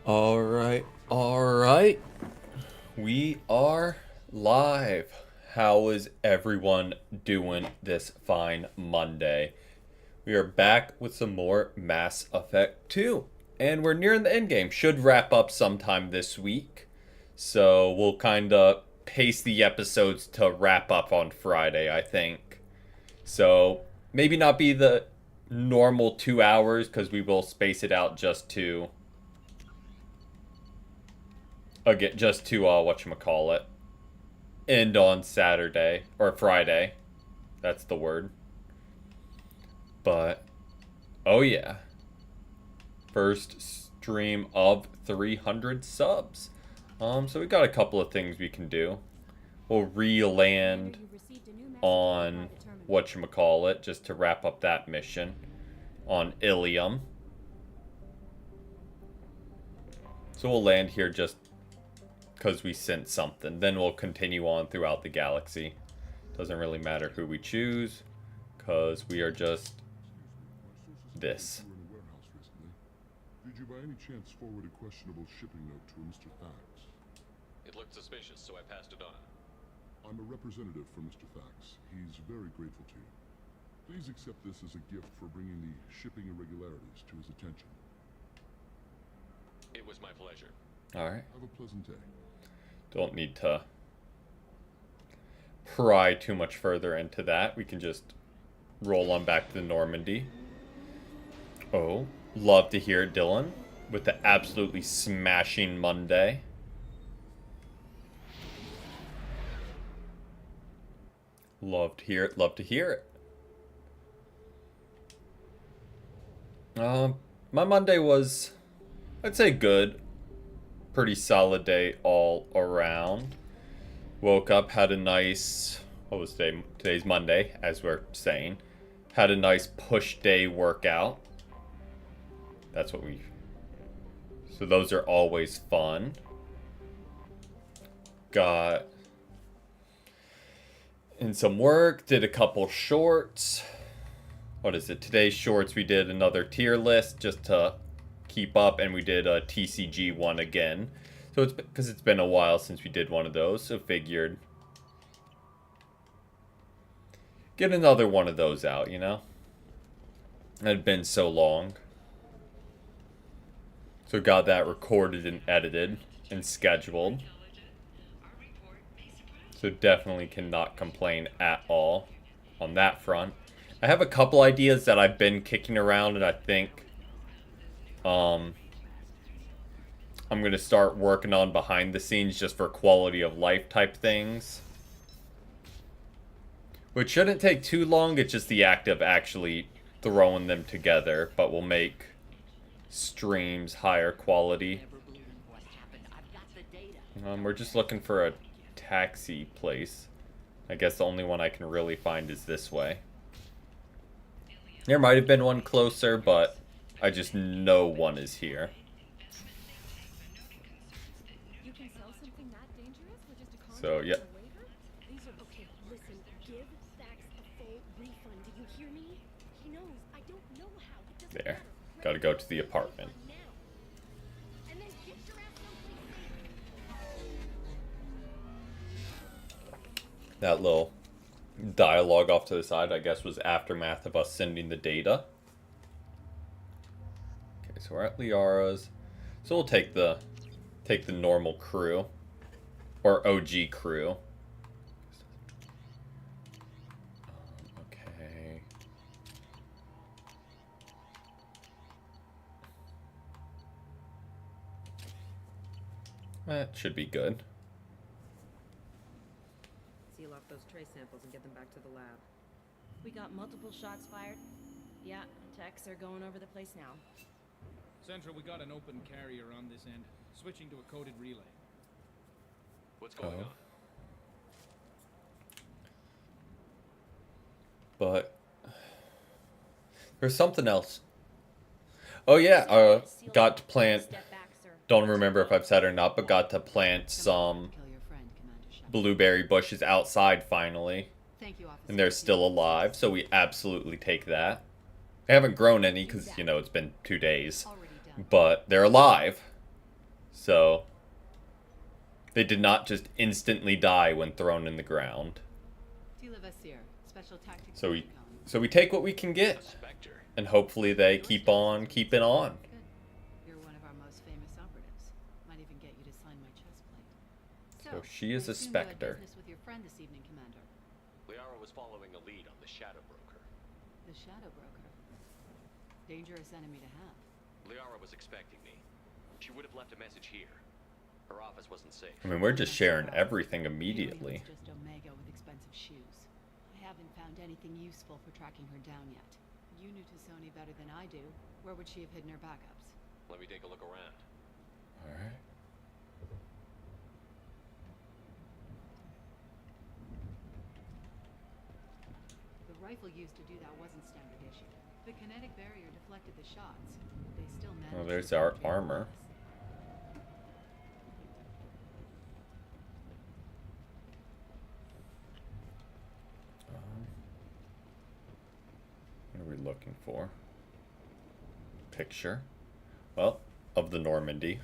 All right. We are live. How is everyone doing this fine Monday? We are back with some more Mass Effect 2. And we're nearing the endgame. Should wrap up sometime this week. So we'll kind of pace the episodes to wrap up on Friday, I think. So maybe not be the normal 2 hours because we will space it out just to again just to whatchamacallit, end on Saturday or Friday. That's the word. But oh yeah. First stream of 300 subs. So we got a couple of things we can do. We'll re-land on whatchamacallit just to wrap up that mission on Ilium. So we'll land here just because we sent something. Then we'll continue on throughout the galaxy. Doesn't really matter who we choose, because we are just this. Did you by any chance forward a questionable shipping note to a Mr. Thax? It looked suspicious, so I passed it on. I'm a representative for Mr. Thax. He's very grateful to you. Please accept this as a gift for bringing the shipping irregularities to his attention. It was my pleasure. Alright. Have a pleasant day. Don't need to pry too much further into that. We can just roll on back to Normandy. Oh, love to hear it, Dylan, with the absolutely smashing Monday. Love to hear it, love to hear it. My Monday was, I'd say, good. Pretty solid day all around. Woke up, had a nice, what was today? Today's Monday, as we're saying. Had a nice push day workout. That's what we, so those are always fun. Got in some work, did a couple shorts. What is it? Today's shorts, we did another tier list just to keep up, and we did a TCG one again. So it's because it's been a while since we did one of those, so figured get another one of those out, you know? It had been so long. So got that recorded and edited and scheduled. So definitely cannot complain at all on that front. I have a couple ideas that I've been kicking around, and I think I'm going to start working on behind the scenes just for quality of life type things. Which shouldn't take too long, it's just the act of actually throwing them together, but will make streams higher quality. We're just looking for a taxi place. I guess the only one I can really find is this way. There might have been one closer, but I just know one is here. So, yeah. There. Gotta go to the apartment. That little dialogue off to the side, I guess, was aftermath of us sending the data. Okay, so we're at Liara's. So we'll take the normal crew. Or OG crew. Okay. That should be good. Seal off those trace samples and get them back to the lab. We got multiple shots fired. Yeah, techs are going over the place now. Central, we got an open carrier on this end. Switching to a coded relay. What's going on? But there's something else. Oh yeah, got to plant, don't remember if I've said it or not, but got to plant some blueberry bushes outside finally. And they're still alive, so we absolutely take that. I haven't grown any because, you know, it's been 2 days. But they're alive. So they did not just instantly die when thrown in the ground. So we take what we can A get, Spectre. and hopefully they keep on keeping on. You're one of our most famous operatives. Might even get you to sign my chest plate. So she is a I assume you had Spectre. business with your friend this evening, Commander. Liara was following a lead on the Shadow Broker. The Shadow Broker. Dangerous enemy to have. Liara was expecting me. She would have left a message here. Her office wasn't safe. I mean, we're just sharing everything Alien immediately. was just Omega with expensive shoes. I haven't found anything useful for tracking her down yet. You knew Tassoni better than I do. Where would she have hidden her backups? Let me take a look around. Alright. The rifle used to do that wasn't standard issue. The kinetic barrier deflected the shots. They still managed. Well, there's to our penetrate armor. glass. What are we looking for? Picture. Well, of the Normandy.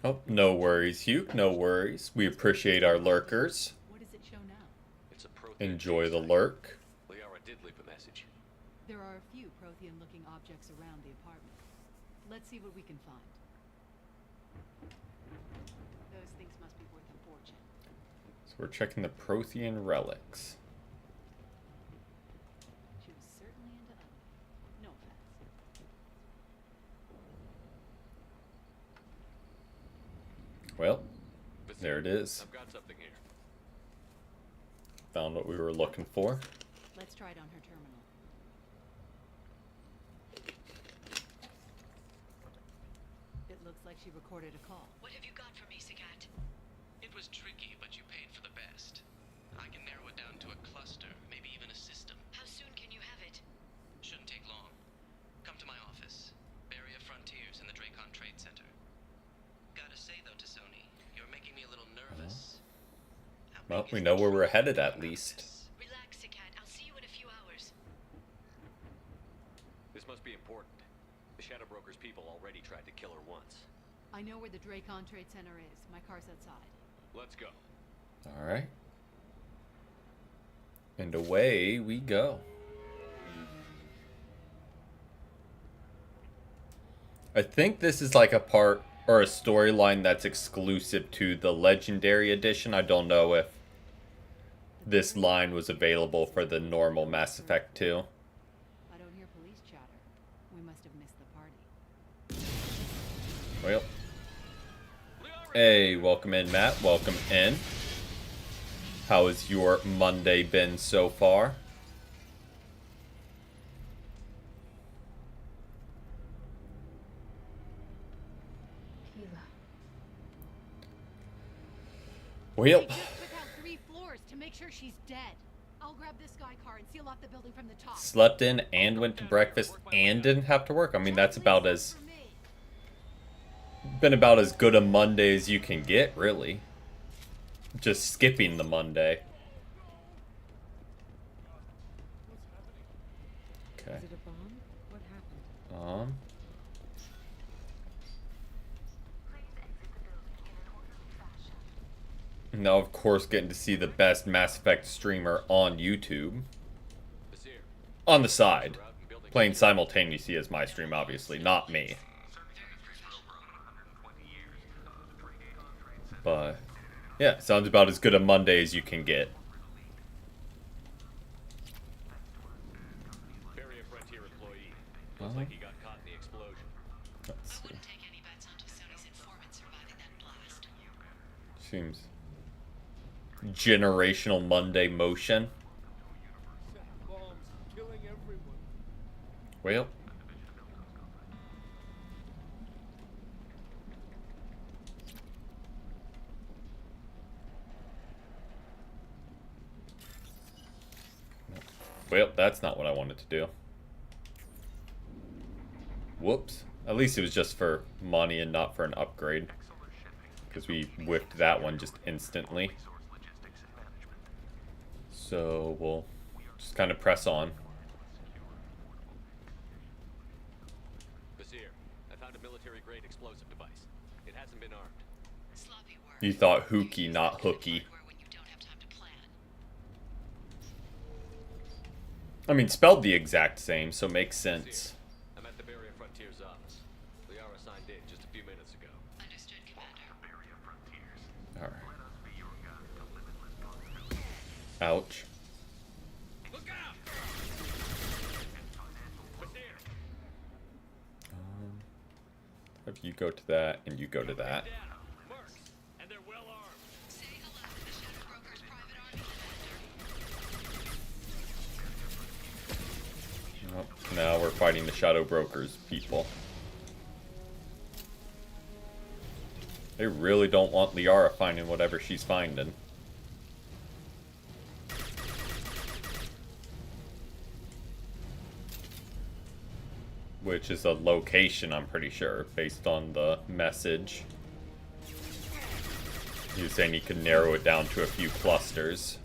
Oh, no worries, Hugh. No worries. We appreciate our lurkers. What does it show now? It's a Prothean Enjoy the site. lurk. Liara did leave a message. There are a few Prothean-looking objects around the apartment. Let's see what we can find. Those things must be worth a fortune. So we're checking the Prothean relics. She was certainly into ugly. No offense. Well, Vizier, there it is. I've got something here. Found what we were looking for. Let's try it on her terminal. It looks like she recorded a call. What have you got for me, Sagat? It was tricky, but you paid for the best. I can narrow it down to a cluster, maybe even a system. How soon can you have it? Shouldn't take long. Come to my office. Barrier Frontiers in the Dracon Trade Center. Gotta say though, Tassoni, you're making me a little nervous. How Well, big we is know the where we're truth headed at about least. this? Relax, Sagat. I'll see you in a few hours. This must be important. The Shadow Broker's people already tried to kill her once. I know where the Dracon Trade Center is. My car's outside. Let's go. Alright. And away we go. I think this is like a part or a storyline that's exclusive to the Legendary Edition. I don't know if this line was available for the normal Mass Effect 2. I don't hear police chatter. We must have missed the party. Well. Hey, welcome in, Matt. Welcome in. How has your Monday been so far? Well, I just took out 3 floors to make sure she's dead. I'll grab this guy car and seal off the building from the top. slept in and went to breakfast and didn't have to work. I mean, that's about as been about as good a Monday as you can get, really. Just skipping the Monday. Okay. Is it a bomb? What happened? Now, of course, getting to see the best Mass Effect streamer on YouTube. Vizier, On the side. we're out in building Playing simultaneously as my stream, obviously, not me. But, yeah, sounds about as good a Monday as you can get. Barrier Frontier employee. Looks like he got caught in the explosion. Let's I see. wouldn't take any bets on Tassoni's informant surviving that blast. Seems generational Monday motion. Bombs killing everyone. Well. Well, that's not what I wanted to do. Whoops. At least it was just for money and not for an upgrade. Because we whiffed that one just instantly. So we'll just kind of press on. Vizier, I found a military-grade explosive device. It hasn't been armed. Sloppy work. You thought hooky, Use not that kind of hooky. hardware when you don't have time to plan. I mean, spelled the exact same, so makes sense. I'm at the Barrier Frontiers office. Liara signed in just a few minutes ago. Understood, Commander. Alright. Ouch. Look out! Vizier! If you go to that, and you go to that. Down. Mercs, and they're well armed. Say hello to the Shadow Broker's private army, Commander. Oh, now we're fighting the Shadow Brokers people. They really don't want Liara finding whatever she's finding. Which is a location, I'm pretty sure, based on the message. He was saying he could narrow it down to a few clusters.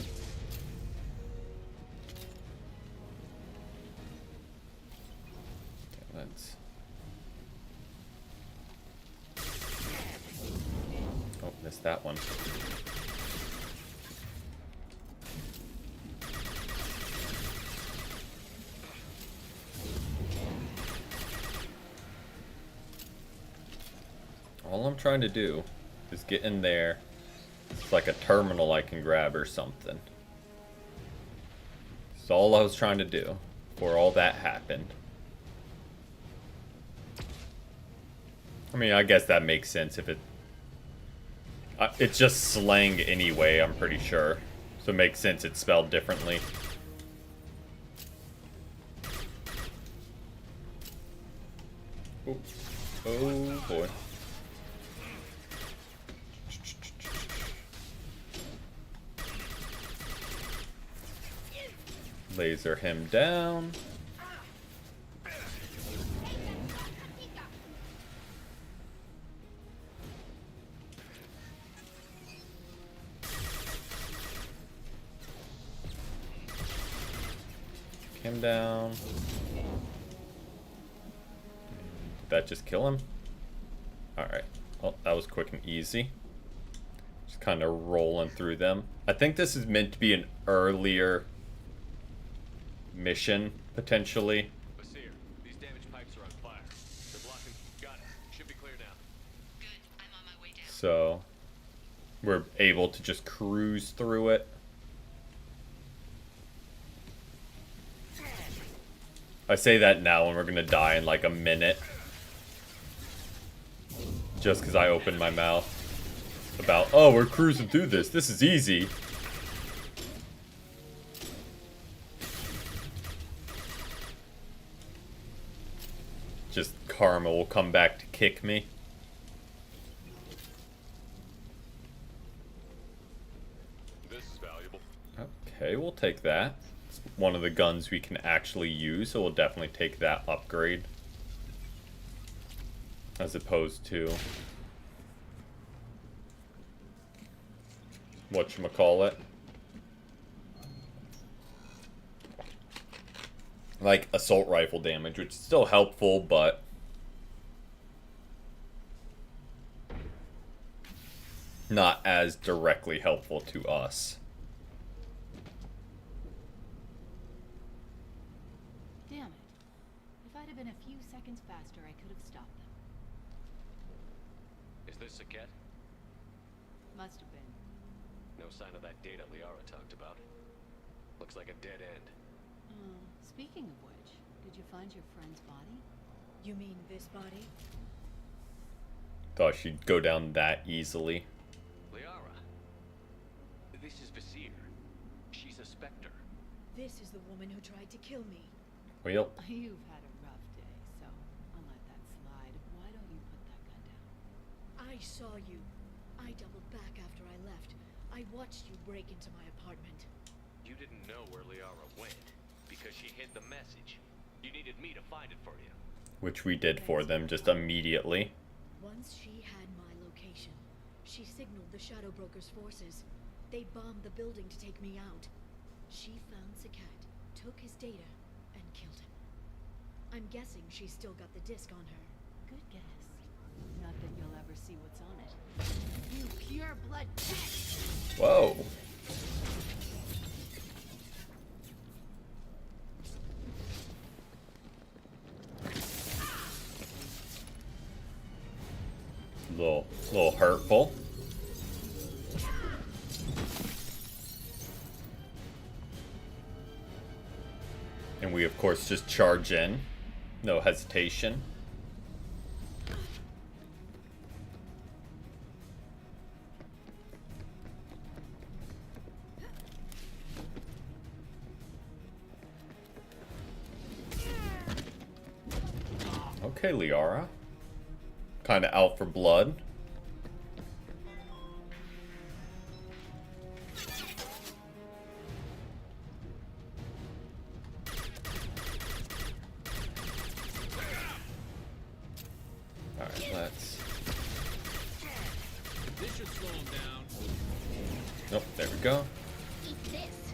Okay, let's... Oh, missed that one. All I'm trying to do is get in there. It's like a terminal I can grab or something. That's all I was trying to do before all that happened. I mean, I guess that makes sense if it... it's just slang anyway, I'm pretty sure. So it makes sense it's spelled differently. Oh, oh boy. Laser him down. Him down. Did that just kill him? Alright. Well, that was quick and easy. Just kind of rolling through them. I think this is meant to be an earlier mission, potentially. Vizier, these damaged pipes are on fire. They're blocking. Got it. Should be clear now. Good. I'm on my way down. So we're able to just cruise through it. I say that now and we're gonna die in like a minute. Just because I opened my mouth about, oh, we're cruising through this. This is easy. Just karma will come back to kick me. This is valuable. Okay, we'll take that. It's one of the guns we can actually use, so we'll definitely take that upgrade. As opposed to... whatchamacallit. Like assault rifle damage, which is still helpful, but not as directly helpful to us. Damn it. If I'd have been a few seconds faster, I could have stopped them. Is this Saket? Must have been. No sign of that data Liara talked about. Looks like a dead end. Speaking of which, did you find your friend's body? You mean this body? Thought she'd go down that easily. Liara. This is Vizier. She's a Spectre. This is the woman who tried to kill me. Well, You've had a rough day, so I'll let that slide. Why don't you put that gun down? I saw you. I doubled back after I left. I watched you break into my apartment. You didn't know where Liara went because she hid the message. You needed me to find it for you. which we did for them just immediately. Once she had my location, she signaled the Shadow Broker's forces. They bombed the building to take me out. She found Saket, took his data, and killed him. I'm guessing she's still got the disc on her. Good guess. Not that you'll ever see what's on it. You pure blood pest! Whoa. Little hurtful. And we of course just charge in. No hesitation. Okay, Liara. Kinda out for blood. Alright, let's... This should slow him down. Nope, there we go. Eat this.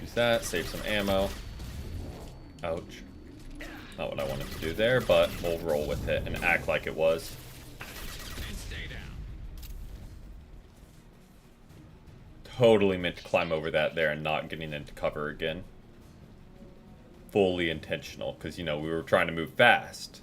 Use that, save some ammo. Ouch. Not what I wanted to do there, but we'll roll with it and act like it was. And stay down. Totally meant to climb over that there and not getting into cover again. Fully intentional, because, you know, we were trying to move fast.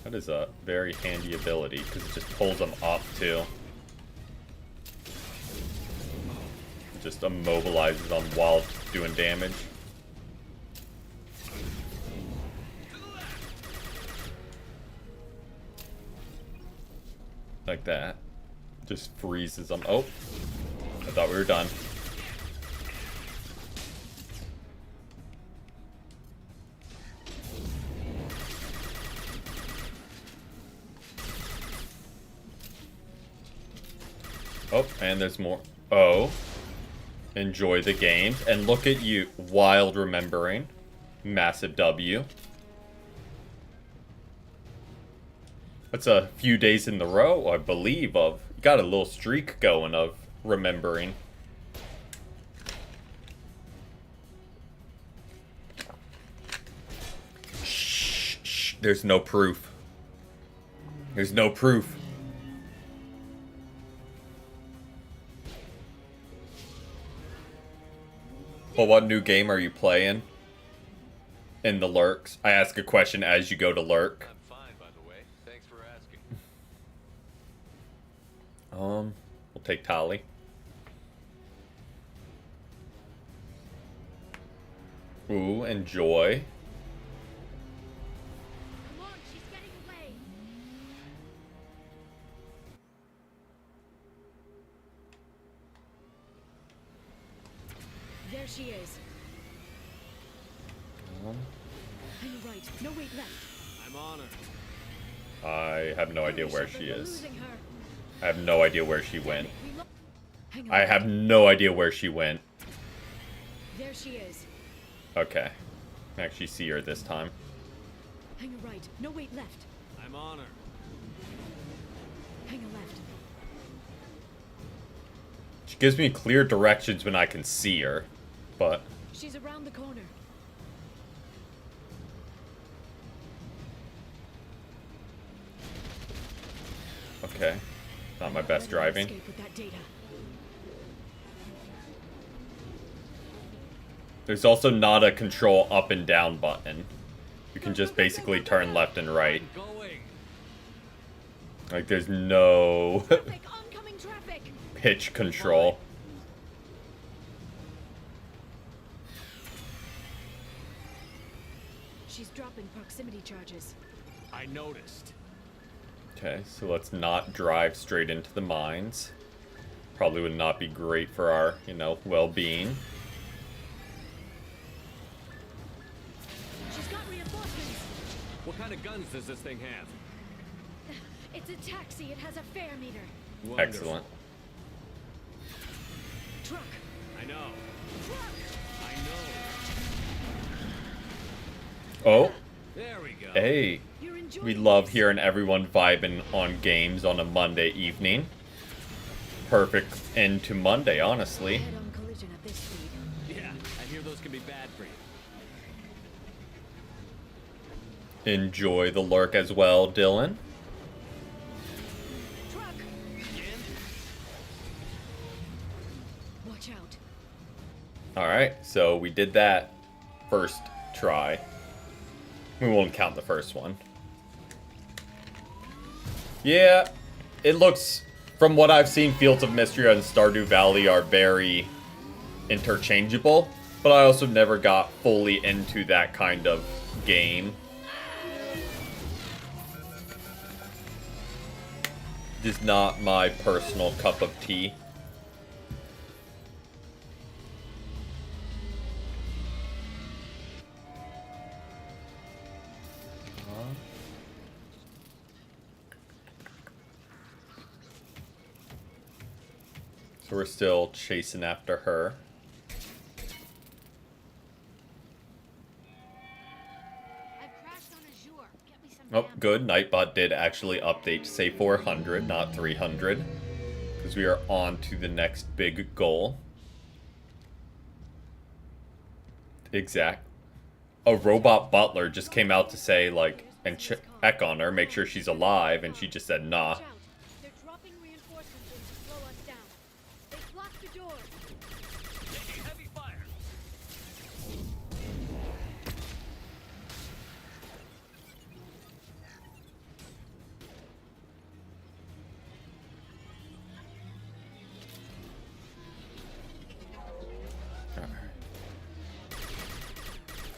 That is a very handy ability, because it just pulls them up, too. It just immobilizes them while doing damage. Like that. Just freezes them. Oh, I thought we were done. Oh, and there's more. Oh. Enjoy the games. And look at you. Wild remembering. Massive W. That's a few days in the row, I believe, of... Got a little streak going of remembering. Shh, shh. There's no proof. There's no proof. Well, what new game are you playing? In the lurks. I ask a question as you go to lurk. I'm fine, by the way. Thanks for asking. We'll take Tali. Ooh, enjoy. Come on, she's getting away. There she is. On your right. No, wait, left. I'm on her. I have no idea Hurry, where Shepard, she we're is. losing her. I have no idea where she went. Hang on. I have no idea where she went. There she is. Okay. I actually see her this time. Hang a right. No, wait, left. I'm on her. Hang a left. She gives me clear directions when I can see her, but... She's around the corner. Okay. Not my best Let her driving. escape with that data. There's also not a control up and down button. You can just basically turn left and right. Going. Like, there's no Traffic, oncoming traffic. pitch control. She's dropping proximity charges. I noticed. Okay, so let's not drive straight into the mines. Probably would not be great for our, you know, well-being. She's got reinforcements. What kind of guns does this thing have? It's a taxi. It has a fare meter. Wonderful. Excellent. Truck. I know. I know. Oh, There we go. hey. You're enjoying We love this. hearing everyone vibing on games on a Monday evening. Perfect end to Monday, honestly. Head-on collision at this speed. Yeah, I hear those can be bad for you. Enjoy the lurk as well, Dylan. Truck! Again? Watch out. Alright, so we did that first try. We won't count the first one. Yeah, it looks, from what I've seen, Fields of Mystery and Stardew Valley are very interchangeable, but I also never got fully into that kind of game. Just not my personal cup of tea. So we're still chasing after her. I've crashed on Azure. Get me some Oh, damn- good. Nightbot did actually update to say 400, not 300. Because we are on to the next big goal. Exact. A robot butler just came out to say, like, and check on her, make sure she's alive, and she just said, nah. Watch out. They're dropping reinforcements in to slow us down. They've blocked the door. Taking heavy fire.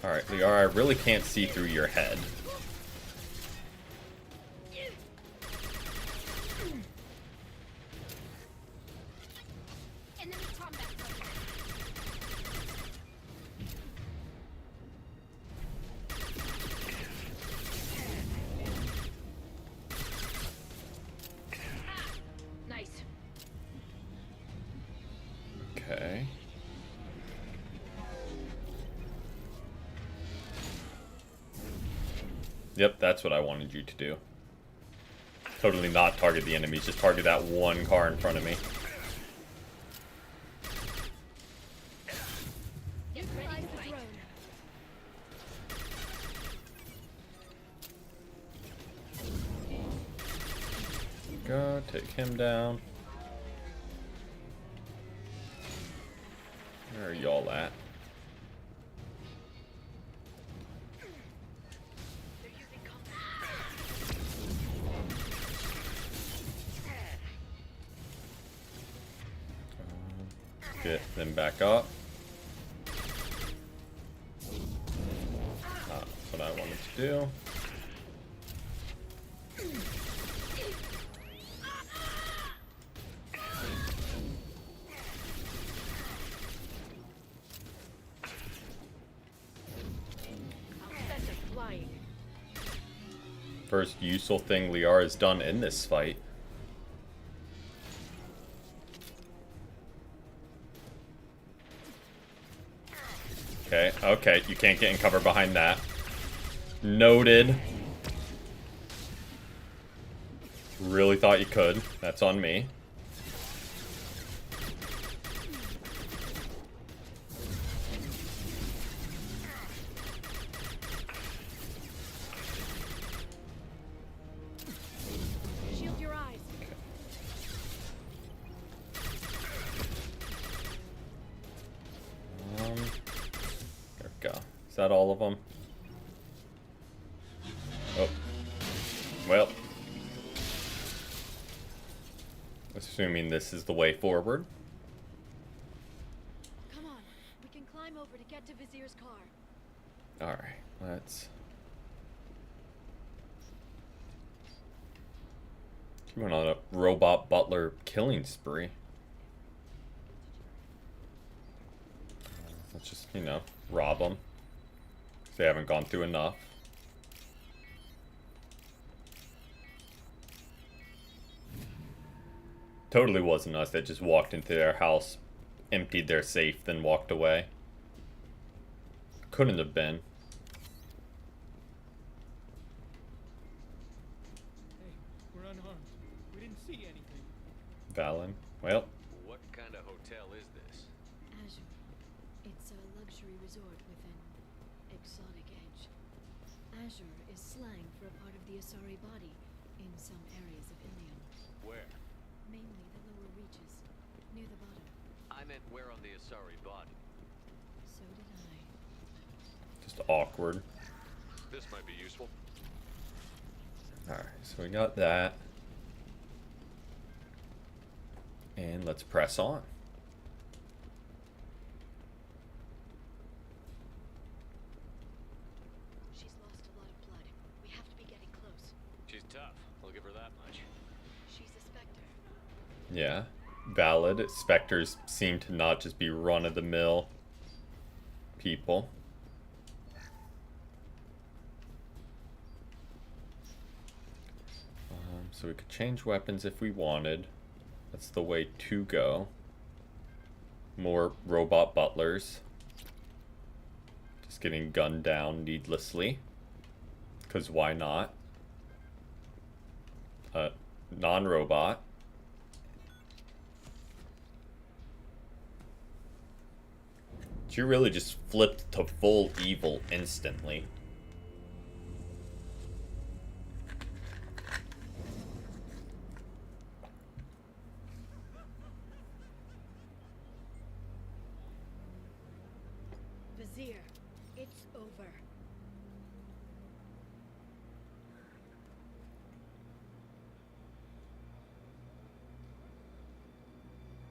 Alright, Liara, I really can't see through your head. Enemy combat weapon. Nice. Okay. Yep, that's what I wanted you to do. Totally not target the enemies, just target that one car in front of me. Neutralize the drone. Go, take him down. Where are y'all at? Get them back up. Not what I wanted to do. I'll send them flying. First useful thing Liara has done in this fight. Okay, okay, you can't get in cover behind that. Noted. Really thought you could. That's on me. Shield your eyes. There we go. Is that all of them? Oh. Well. Assuming this is the way forward. Come on. We can climb over to get to Vizier's car. Alright, let's... She went on a robot butler killing spree. Let's just, you know, rob them. They haven't gone through enough. Totally wasn't us that just walked into their house emptied their safe, then walked away. Couldn't have been. Hey, we're unharmed. We didn't see anything. Valid. Well, What kind of hotel is this? Azure. It's a luxury resort with an exotic edge. Azure is slang for a part of the Asari body in some areas of Ilium. Where? Mainly the lower reaches, near the bottom. I meant where on the Asari body. So did I. just awkward. This might be useful. Alright, so we got that. And let's press on. She's lost a lot of blood. We have to be getting close. She's tough. I'll give her that much. She's a specter. Yeah, valid. Spectres seem to not just be run-of-the-mill people. So we could change weapons if we wanted. That's the way to go. More robot butlers. Just getting gunned down needlessly. Because why not? Non-robot. She really just flipped to full evil instantly. Vizier, it's over.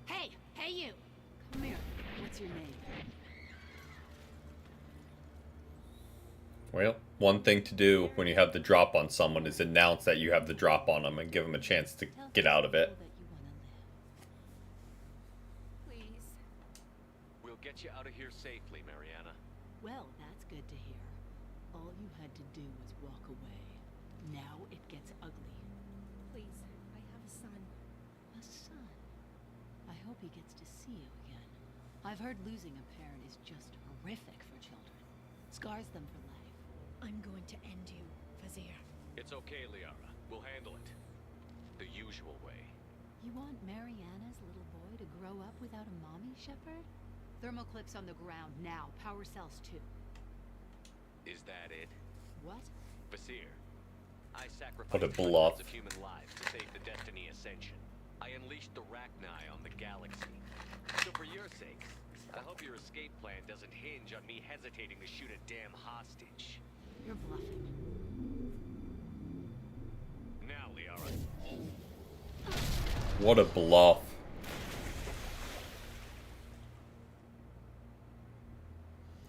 Hey! Hey, you! Come here. What's your name? Well, one thing to do when you have the drop on someone is announce that you have the drop on them and give them a chance to get out of it. Please. We'll get you out of here safely, Mariana. Well, that's good to hear. All you had to do was walk away. Now it gets ugly. Please, I have a son. A son. I hope he gets to see you again. I've heard losing a parent is just horrific for children. Scars them for life. I'm going to end you, Vizier. It's okay, Liara. We'll handle it. The usual way. You want Mariana's little boy to grow up without a mommy, Shepard? Thermal clips on the ground now. Power cells too. Is that it? What? Basir, I What a sacrificed bluff. hundreds of human lives to save the Destiny Ascension. I unleashed the Rachni on the galaxy. So for your sake, I hope your escape plan doesn't hinge on me hesitating to shoot a damn hostage. You're bluffing. Now, Liara. What a bluff.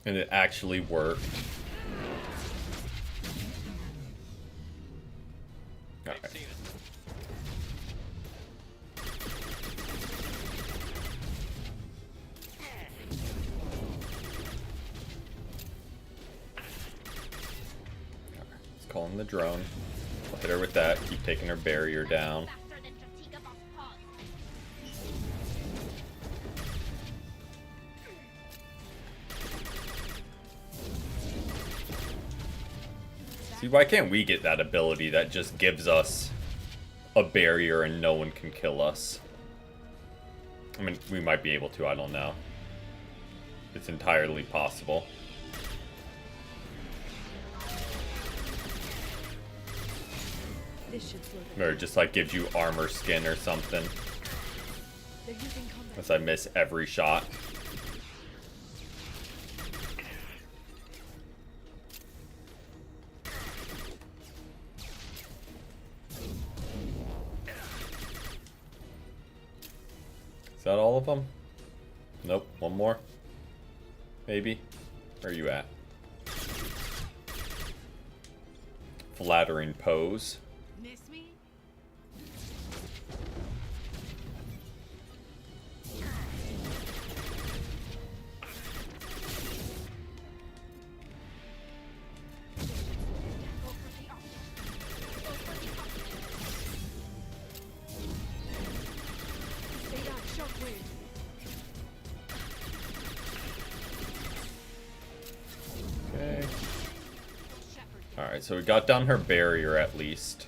And it actually worked. I've Alright. seen it. Let's call in the drone. We'll hit her with that. Keep taking her barrier down. See, why can't we get that ability that just gives us a barrier and no one can kill us? I mean, we might be able to, I don't know. It's entirely possible. This should slow them Or it just like gives you armor skin or something. They're using combat. Unless I miss every shot. Is that all of them? Nope, one more. Maybe. Where are you at? Flattering pose. Miss me? Stay down, shockwave. Alright, so we got down her barrier at least.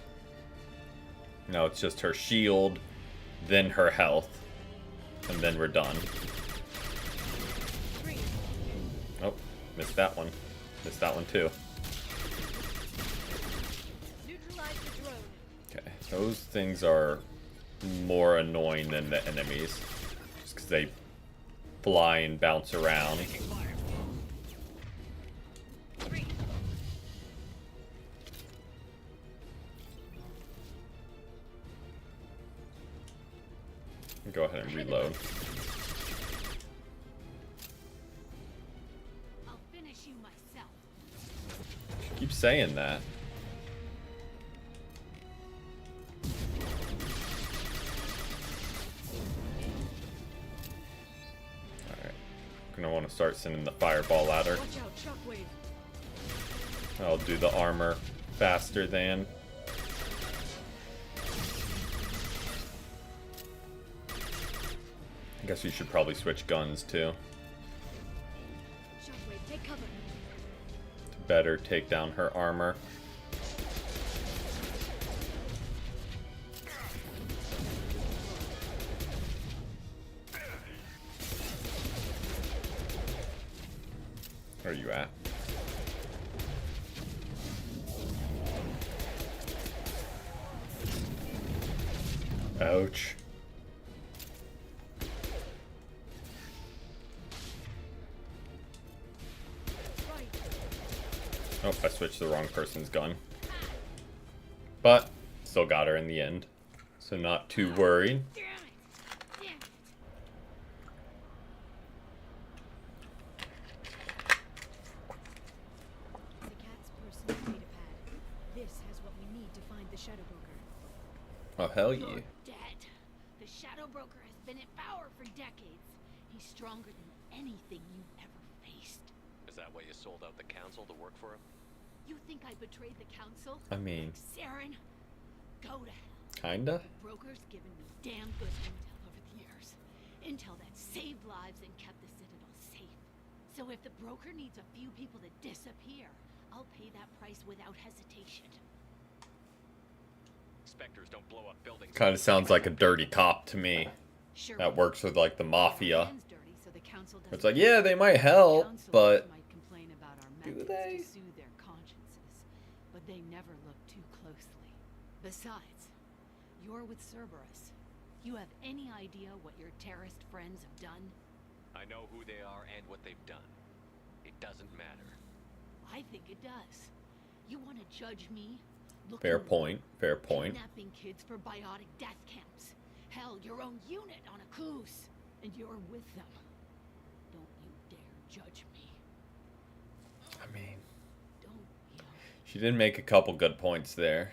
Now it's just her shield, then her health, and then we're done. Oh, missed that one. Missed that one too. Okay, those things are more annoying than the enemies. Just because they fly and bounce around. Go ahead and reload. I'll finish you myself. Keep saying that. Alright. Gonna want to start sending the fireball at her. Watch out, shockwave. I'll do the armor faster than. I guess you should probably switch guns too. Shockwave, take cover. To better take down her armor. Where are you at? Ouch. Oh, I switched the wrong person's gun. But, still got her in the end. So not too worried. Damn it! Damn it! The cat's personal data pad. This has what we need to find the Shadow Broker. Oh, hell yeah. You're dead. The Shadow Broker has been in power for decades. He's stronger than anything you've ever faced. Is that why you sold out the council to work for him? You think I betrayed the council? I mean, Saren, go to hell. kinda. The broker's given me damn good intel over the years. Intel that saved lives and kept the Citadel safe. So if the broker needs a few people to disappear, I'll pay that price without hesitation. Spectres don't blow up buildings. Kinda sounds like a dirty cop to me. Sure, That works with like the mafia. hands dirty so the council It's doesn't like, yeah, they might help, Councilors but might complain about our do methods they? to soothe their consciences, but they never look too closely. Besides, you're with Cerberus. You have any idea what your terrorist friends have done? I know who they are and what they've done. It doesn't matter. I think it does. You want to judge me? Look fair at me, point, fair point. Kidnapping kids for biotic death camps. Hell, your own unit on a cruise, and you're with them. Don't you dare judge me. I mean, Don't you? she did make a couple good points there.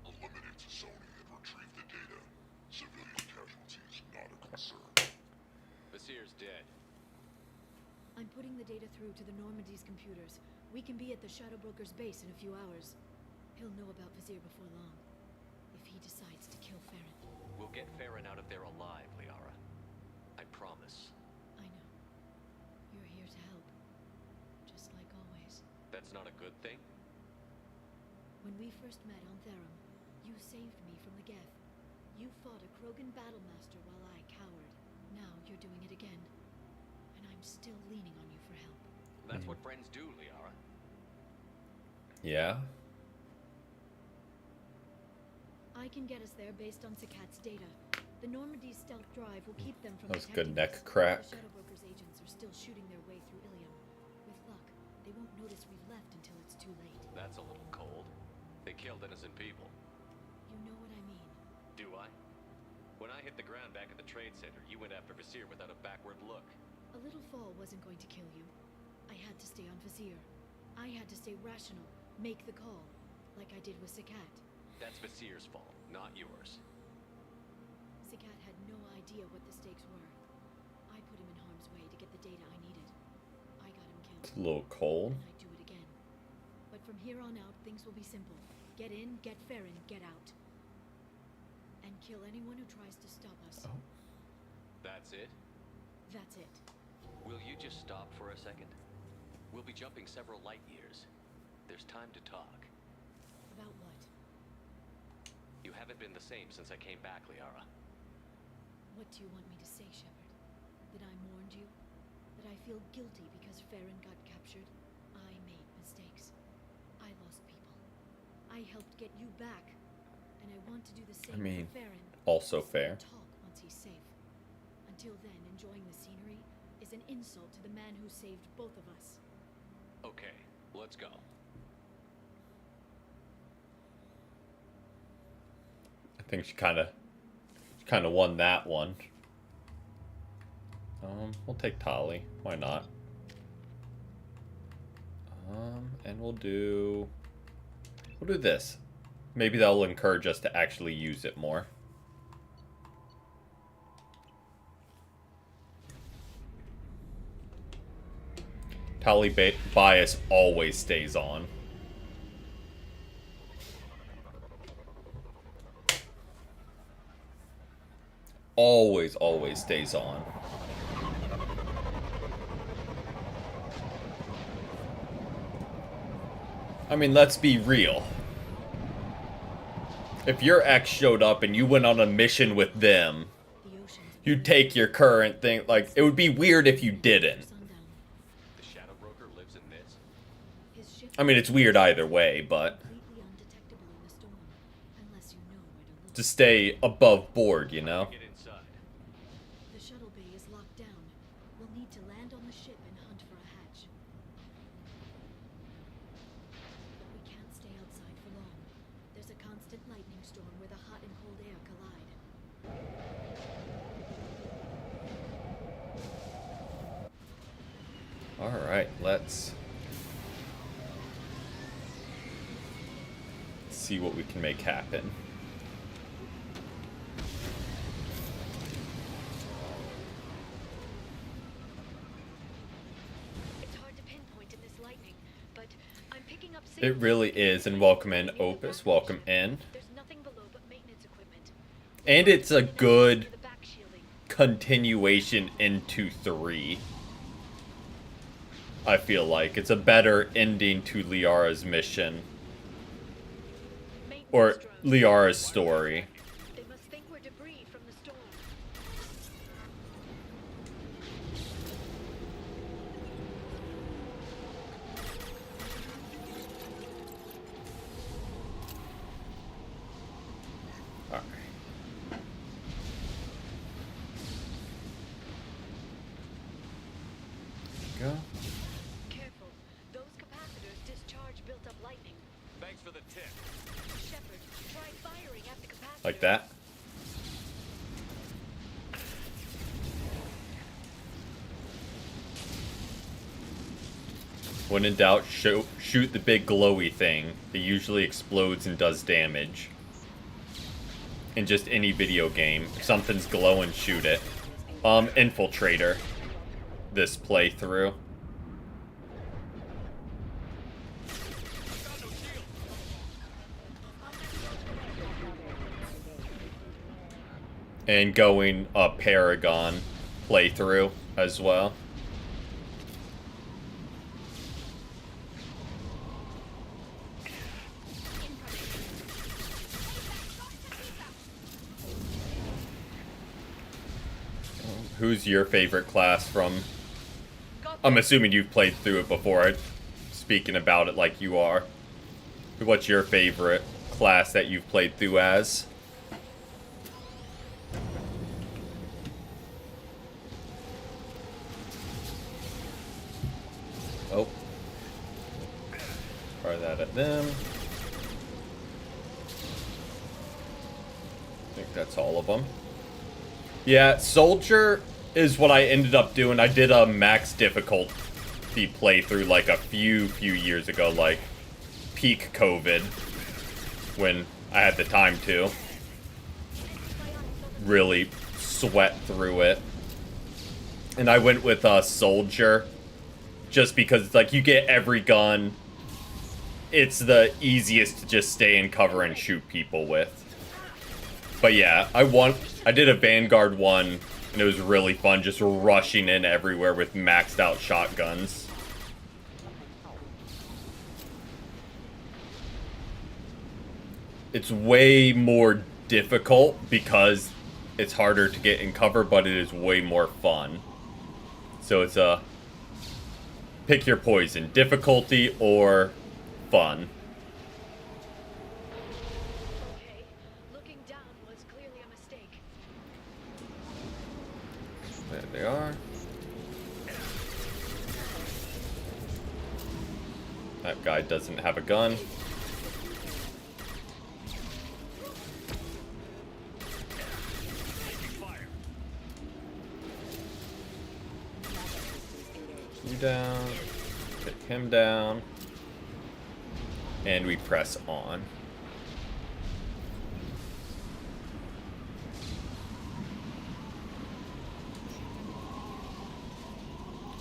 Eliminate Sony and retrieve the data. Civilian casualties not a concern. Vasir's dead. I'm putting the data through to the Normandy's computers. We can be at the Shadow Broker's base in a few hours. He'll know about Vasir before long. If he decides to kill Farron. We'll get Farron out of there alive, Liara. I promise. I know. You're here to help. Just like always. That's not a good thing? When we first met on Therum, you saved me from the Geth. You fought a Krogan battlemaster while I cowered. Now you're doing it again. And I'm still leaning on you for help. That's what friends do, Liara. Yeah? I can get us there based on Sakat's data. The Normandy's stealth drive will keep them from That was a good detecting neck us. crack. The Shadow Broker's agents are still shooting their way through Ilium. With luck, they won't notice we've left until it's too late. That's a little cold. They killed innocent people. You know what I mean. Do I? When I hit the ground back at the trade center, you went after Vasir without a backward look. A little fall wasn't going to kill you. I had to stay on Vasir. I had to stay rational, make the call, like I did with Sakat. That's Vasir's fault, not yours. Sakat had no idea what the stakes were. I put him in harm's way to get the data I needed. I got him killed. It's a little cold. And I'd do it again. But from here on out, things will be simple. Get in, get Farron, get out. And and kill anyone who tries to stop us. Oh. That's it? That's it. Will you just stop for a second? We'll be jumping several light years. There's time to talk. About what? You haven't been the same since I came back, Liara. What do you want me to say, Shepard? That I mourned you? That I feel guilty because Farron got captured? I made mistakes. I lost people. I helped get you back. And I want to do the same for Farron. Also Let's fair. talk once he's safe. Until then, enjoying the scenery is an insult to the man who saved both of us. Okay, let's go. I think she kind of won that one. We'll take Tali. Why not? And we'll do this. Maybe that'll encourage us to actually use it more. Tali bias always stays on. Always stays on. I mean, let's be real. If your ex showed up and you went on a mission with them, you'd take your current thing. Like, it would be weird if you didn't. The Shadow Broker lives in this? I mean, it's weird either way, but Completely undetectable in the storm, unless you know where to look. to stay above board, you know? Get inside. The shuttle bay is locked down. We'll need to land on the ship and hunt for a hatch. But we can't stay outside for long. There's a constant lightning storm where the hot and cold air collide. Alright, let's see what we can make happen. It's hard to pinpoint in this lightning, but I'm picking up It really is, and welcome in, Opus. Welcome in. There's nothing below but maintenance equipment. And it's a good The back shielding. continuation into 3. I feel like it's a better ending to Liara's mission, or Maintenance drones. Liara's story. They must think we're debris from the storm. Alright. Go. Careful. Those capacitors discharge built-up lightning. Thanks for the tip. Shepard, try firing at the capacitor. Like that. When in doubt, shoot the big glowy thing. It usually explodes and does damage. In just any video game, if something's glowing, shoot it. Infiltrator. This playthrough. And going a Paragon playthrough as well. Who's your favorite class from? I'm assuming you've played through it before, speaking about it like you are. What's your favorite class that you've played through as? Oh. Fire that at them. I think that's all of them. Yeah, Soldier is what I ended up doing. I did a max difficulty playthrough like a few years ago, like peak COVID, when I had the time to really sweat through it. And I went with a Soldier just because it's like you get every gun. It's the easiest to just stay in cover and shoot people with. But yeah, I did a Vanguard one, and it was really fun just rushing in everywhere with maxed out shotguns. It's way more difficult because it's harder to get in cover, but it is way more fun. So it's a pick your poison, difficulty or fun. Okay, looking down was clearly a mistake. There they are. That guy doesn't have a gun. You down. Take him down. And we press on.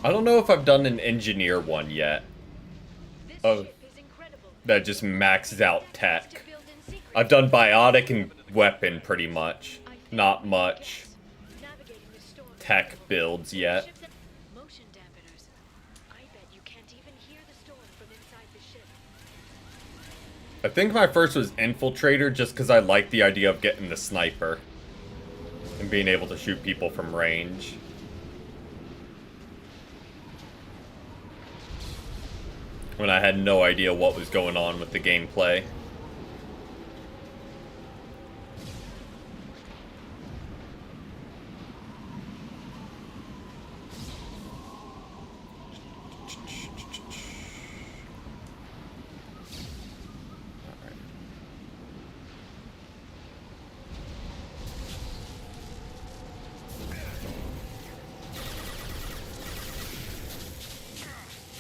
I don't know if I've done an engineer one yet. This Oh, ship is incredible. that just maxes out tech. To build in secret. I've done biotic and weapon pretty much. I think Not we much guess. Navigating the storm. tech builds yet. Ship's motion dampeners. I bet you can't even hear the storm from inside the ship. I think my first was Infiltrator just because I liked the idea of getting the sniper. And being able to shoot people from range. When I had no idea what was going on with the gameplay.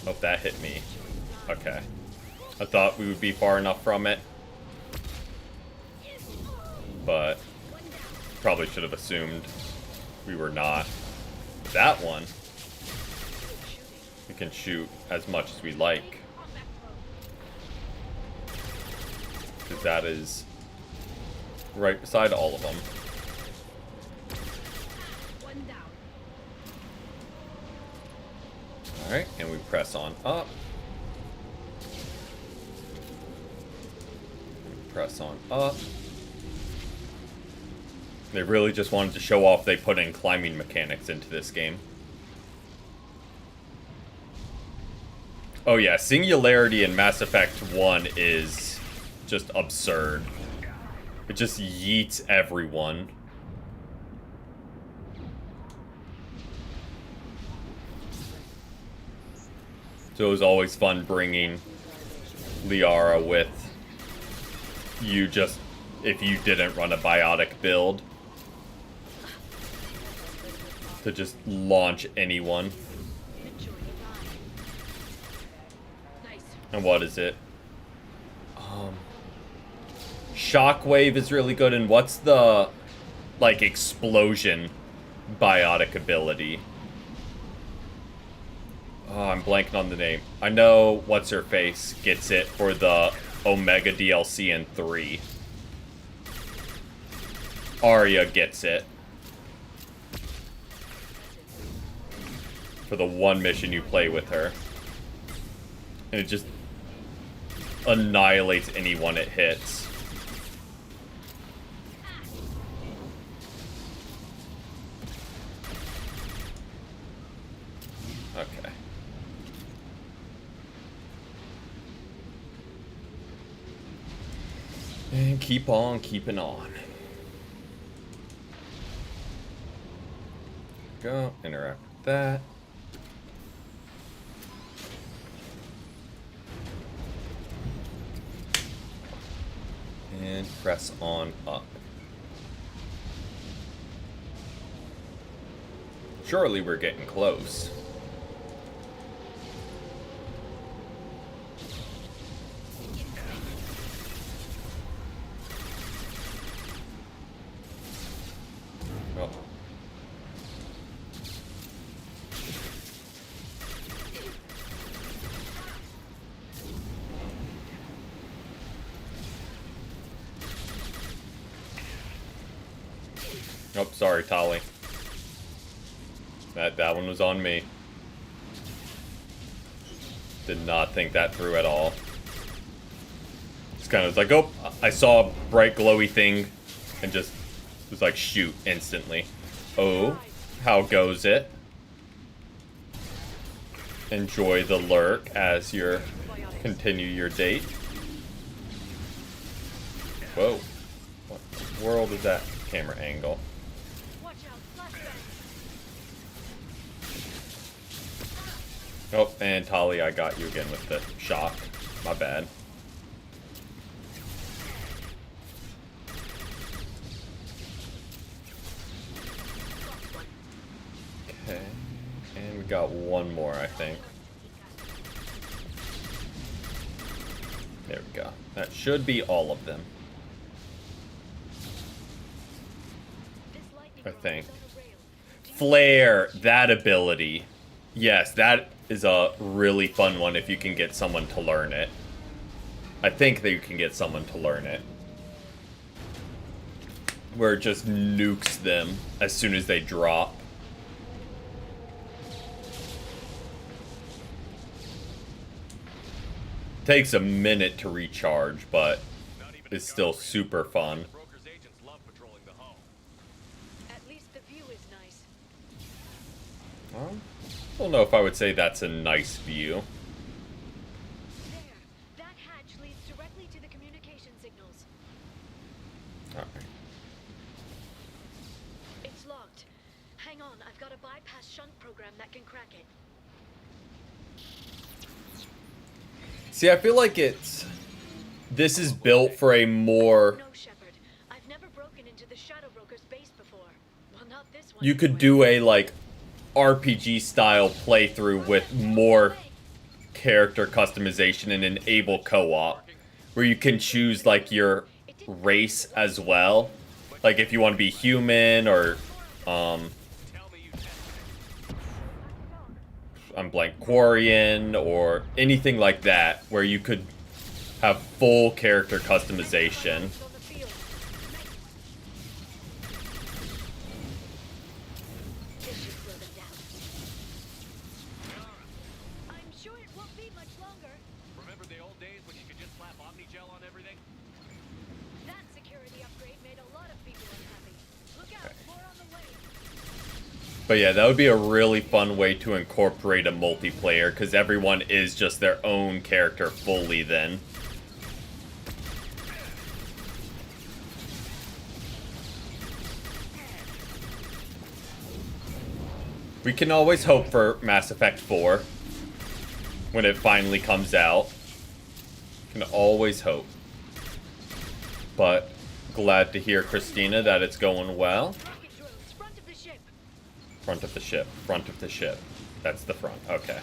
Hope that hit me. Okay. I thought we would be far enough from it. But probably should have assumed we were not. That one, we can shoot as much as we like. Because that is right beside all of them. One down. Alright, and we press on up. Press on up. They really just wanted to show off they put in climbing mechanics into this game. Oh yeah, Singularity in Mass Effect 1 is just absurd. It just yeets everyone. So it was always fun bringing Liara with you just if you didn't run a biotic build to just launch anyone. Nice. And what is it? Shockwave is really good, and what's the like explosion biotic ability? Oh, I'm blanking on the name. I know what's her face gets it for the Omega DLC in 3. Arya gets it for the one mission you play with her. And it just annihilates anyone it hits. Okay. And keep on keeping on. Go, interact with that. And press on up. Surely we're getting close. Oh. Oh, sorry, Tali. That one was on me. Did not think that through at all. Just kind of was like, oh, I saw a bright glowy thing and just was like, shoot, instantly. Oh, how goes it? Enjoy the lurk as you continue your date. Whoa. What world is that camera angle? Oh, and Tali, I got you again with the shock. My bad. Okay. And we got one more, I think. There we go. That should be all of them. I think. Flare, that ability. Yes, that is a really fun one if you can get someone to learn it. I think that you can get someone to learn it. Where it just nukes them as soon as they drop. Takes a minute to recharge, but it's still super fun. I don't know if I would say that's a nice view. There. That hatch leads directly to the communication signals. Alright. It's locked. Hang on, I've got a bypass shunt program that can crack it. See, I feel like this is built for a more... No, Shepard. I've never broken into the Shadow Broker's base before. Well, not this one. You could do a, like, RPG style playthrough with more character customization and enable co-op, where you can choose like your race as well, like if you want to be human or I'm blank, Quarian or anything like that, where you could have full character customization. But yeah, that would be a really fun way to incorporate a multiplayer, because everyone is just their own character fully then. We can always hope for Mass Effect 4 when it finally comes out. Can always hope. But glad to hear, Christina, that it's going well. Front of the ship. Front of the ship. That's the front. Okay.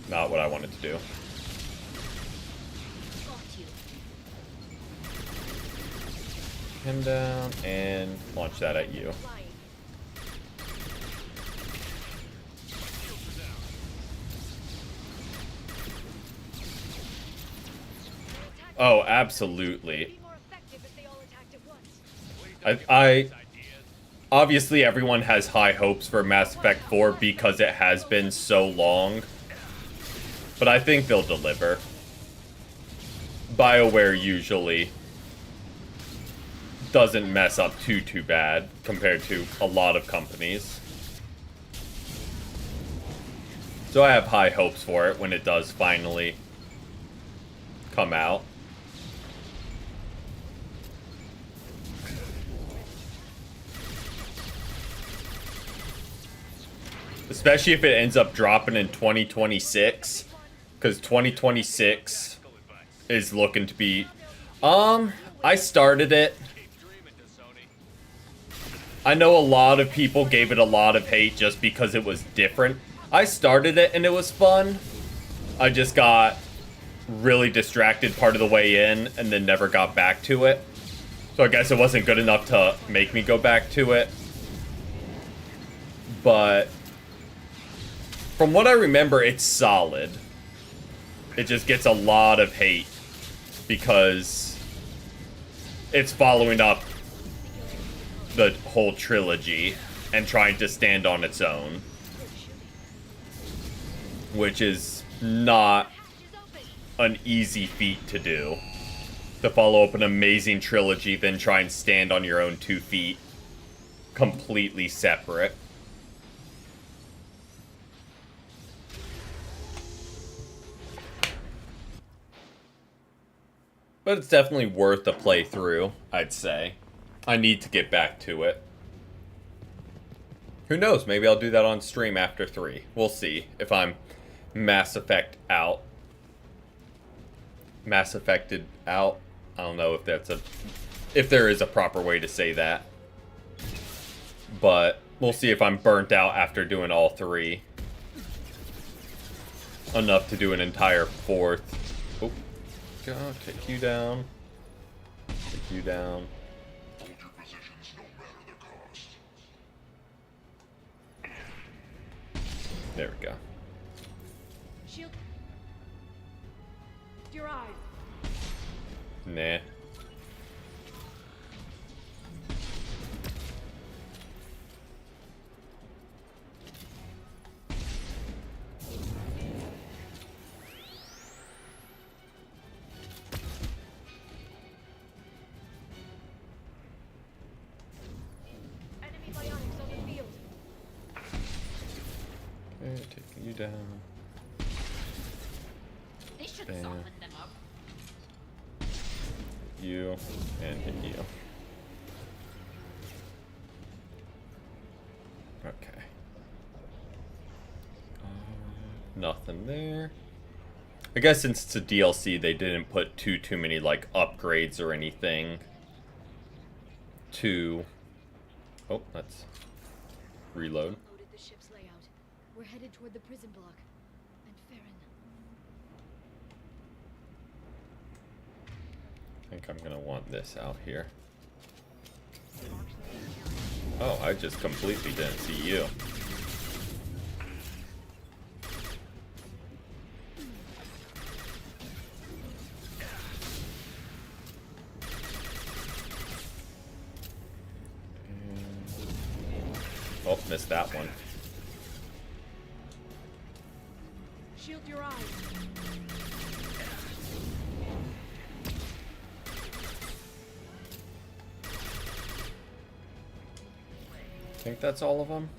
Not what I wanted to do. Him down and launch that at you. Oh, absolutely. I obviously everyone has high hopes for Mass Effect 4 because it has been so long, but I think they'll deliver. BioWare usually doesn't mess up too bad compared to a lot of companies, so I have high hopes for it when it does finally come out. Especially if it ends up dropping in 2026. Because 2026 is looking to be... I started it. I know a lot of people gave it a lot of hate just because it was different. I started it and it was fun. I just got really distracted part of the way in and then never got back to it. So I guess it wasn't good enough to make me go back to it. But... from what I remember, it's solid. It just gets a lot of hate because it's following up the whole trilogy and trying to stand on its own, which is not an easy feat to do. To follow up an amazing trilogy, then try and stand on your own 2 feet, completely separate. But it's definitely worth a playthrough, I'd say. I need to get back to it. Who knows, maybe I'll do that on stream after 3. We'll see if I'm Mass Effect out. Mass Effected out. I don't know if if there is a proper way to say that. But we'll see if I'm burnt out after doing all 3. Enough to do an entire 4th. Oh, God, take you down. Take you down. Hold your positions no matter the cost. There we go. Shield. Your eyes. Nah. Enemy bionics on the field. Okay, taking you down. They should Bam. soften them up. You and hit you. Okay. Nothing there. I guess since it's a DLC, they didn't put too many like upgrades or anything. Oh, let's reload. Loaded the ship's layout. We're headed toward the prison block. And Farron. I think I'm gonna want this out here. Oh, I just completely didn't see you. Oh, missed that one. Shield your eyes. I think that's all of them.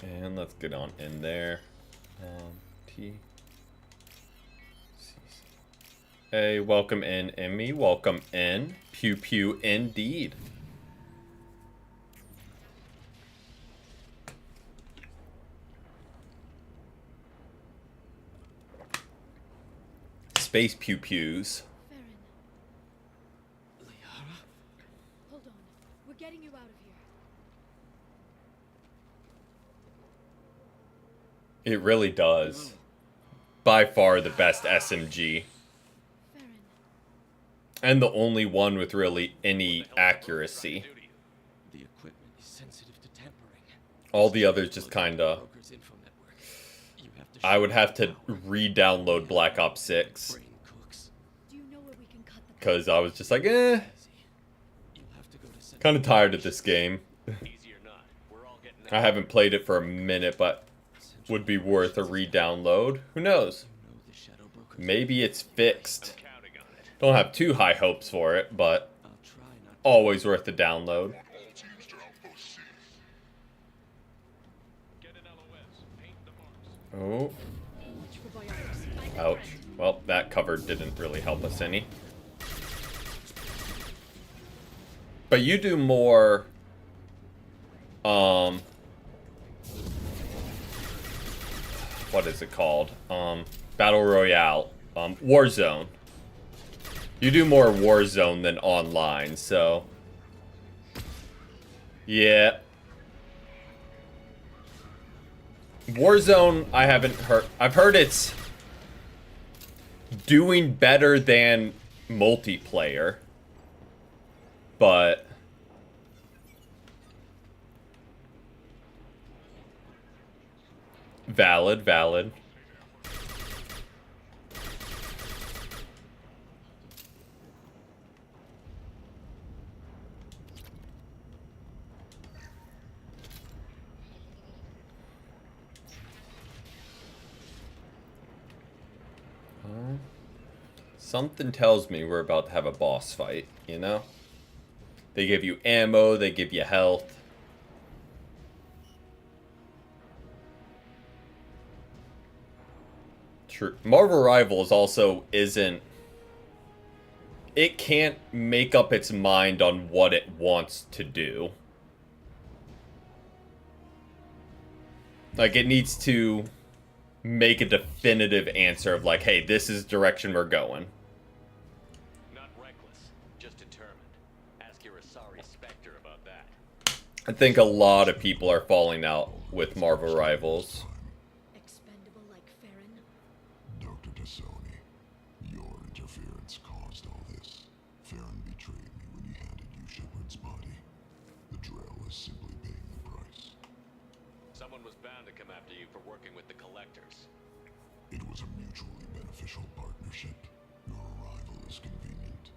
And let's get on in there. T. C. Hey, welcome in, Emmy. Welcome in. Pew pew indeed. Space pew pews. Farron. Hold on. We're getting you out of here. It really does. By far the best SMG. Farron. And the only one with really any accuracy. The equipment is sensitive to tampering. All the others just kinda... Broker's info network. You have to I would have to re-download Black Ops 6. brain cooks. Do you know where we can cut the Because I was just like, You'll have to go to kind of tired of this game. Easy or not, we're all getting I haven't played it for a minute, but would be worth a re-download. Who knows? know the shadow broker's Maybe it's fixed. counting on it. Don't have too high hopes for it, but I'll try not always worth a download. All teams to Outpost C. Get an LOS. Paint the marks. Oh, watch for bionics. ouch. Well, that cover didn't really help us any. But you do more, what is it called? Battle Royale, Warzone. You do more Warzone than online, so yeah. Warzone, I haven't heard. I've heard it's doing better than multiplayer, but valid. Something tells me we're about to have a boss fight, you know? They give you ammo, they give you health. True. Marvel Rivals also isn't... It can't make up its mind on what it wants to do. Like, it needs to make a definitive answer of like, hey, this is the direction we're going. Not reckless, just determined. Ask your sorry Spectre about that. I think a lot of people are falling out with Marvel Rivals. Expendable like Farron? Dr. Tassoni, your interference caused all this. Farron betrayed me when he handed you Shepard's body. The Drell is simply paying the price. Someone was bound to come after you for working with the Collectors. It was a mutually beneficial partnership. Your arrival is convenient.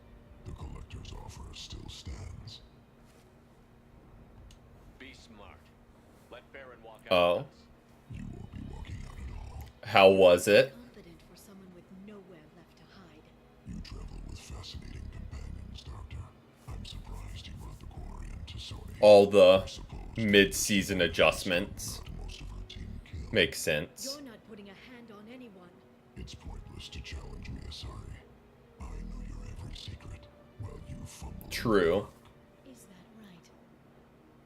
The Collector's offer still stands. Be smart. Let Farron walk out. Oh. with us. You won't be walking out at all. How was it? Confident for someone with nowhere left to hide. You travel with fascinating companions, Doctor. I'm surprised you brought the quarry into Sony. All the mid-season adjustments Most of her team killed. make sense. You're not putting a hand on anyone. It's pointless to challenge me, Asari. I know your every secret, while you fumble. True. Is that right?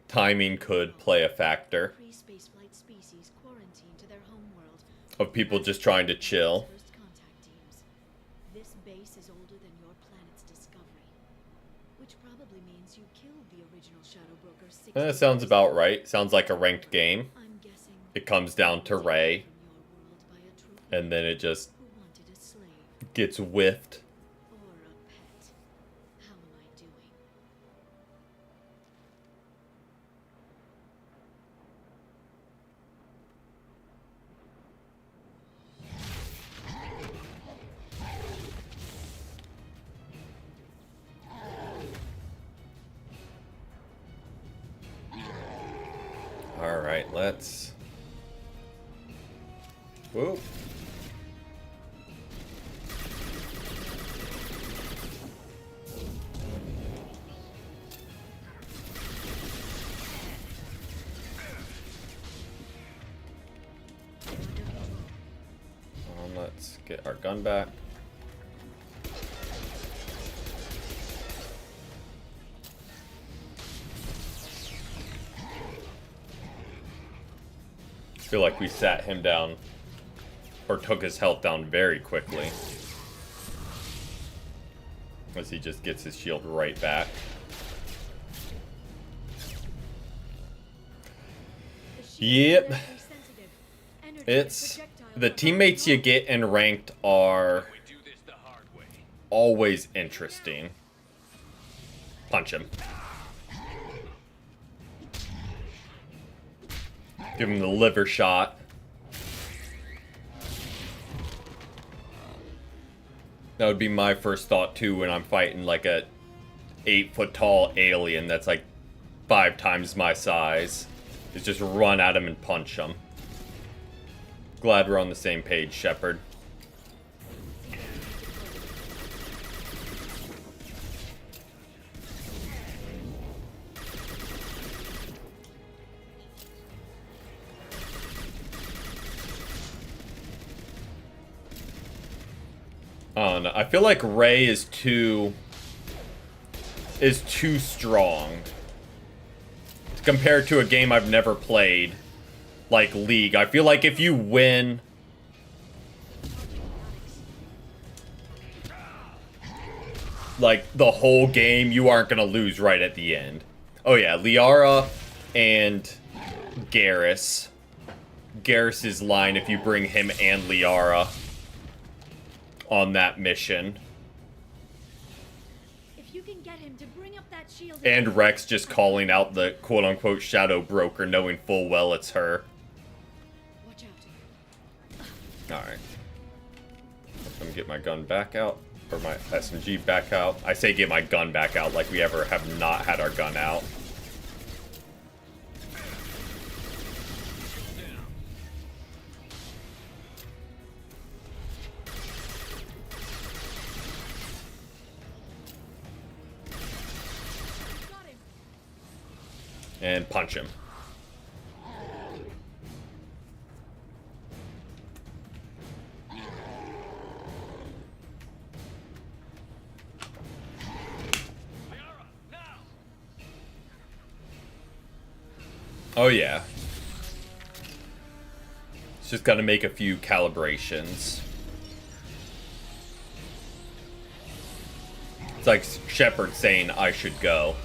Timing could play a factor Pre-spaceflight species quarantined to their homeworld. of people just trying to chill. First contact teams. This base is older than your planet's discovery, which probably means you killed the original Shadow Broker 6 That years sounds ago. about right. Sounds like a ranked game. I'm guessing It comes down to Ray, from your world by a true and then it just who wanted a slave gets whiffed. or a pet. How am I doing? Alright, let's... Whoa. Let's get our gun back. I feel like we sat him down, or took his health down very quickly. As he just gets his shield right back. Yep. It's... The teammates you get in ranked are We do this the hard way. always interesting. Punch him. Give him the liver shot. That would be my first thought too when I'm fighting like a 8-foot tall alien that's like 5 times my size. Is just run at him and punch him. Glad we're on the same page, Shepard. I don't know. I feel like Ray is too strong compared to a game I've never played, like League. I feel like if you win like the whole game, you aren't gonna lose right at the end. Oh yeah, Liara and Garrus. Garrus's line if you bring him and Liara on that mission. If you can get him to bring up that shield And Rex just calling out the quote-unquote Shadow Broker, knowing full well it's her. Watch out. Alright. Let me get my gun back out. Or my SMG back out. I say get my gun back out like we ever have not had our gun out. And punch him. Oh yeah. It's just gotta make a few calibrations. It's like Shepard saying I should go.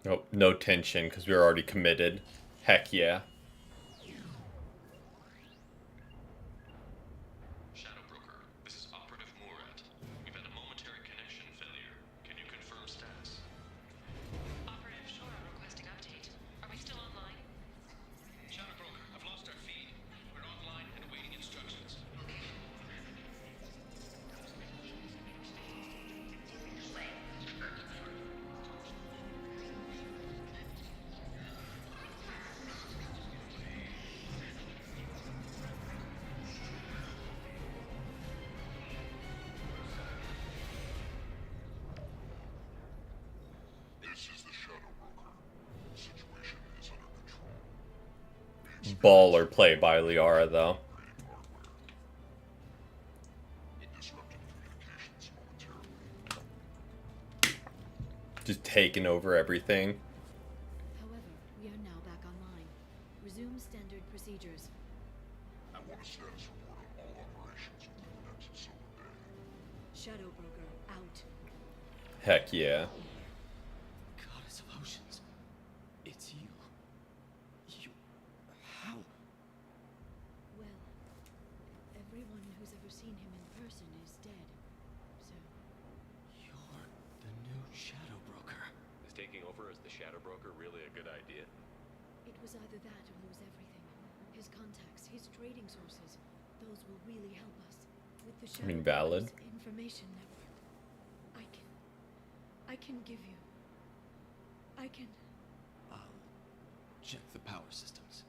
Oh, no tension because we were already committed. Heck yeah. Shadow Broker, this is Operative Murat. We've had a momentary connection failure. Can you confirm status? Operative Shora requesting update. Are we still online? Shadow Broker, I've lost our feed. We're online and awaiting instructions. This is the Shadow Broker. The situation is under control. Baller play by Liara though. Upgrading hardware. It disrupted communications momentarily. Just taking over everything. However, we are now back online. Resume standard procedures. I want a status report on all operations within the next solar day. Shadow Broker out. Heck yeah. Goddess of Oceans. It's you. You... How? Well, everyone who's ever seen him in person is dead. So, You're the new Shadow Broker. Is taking over as the Shadow Broker really a good idea? it was either that or lose everything. His contacts, his trading sources, those will really help us. With the Shadow mean valid? Broker's information network, I can give you. I can. I'll check the power systems.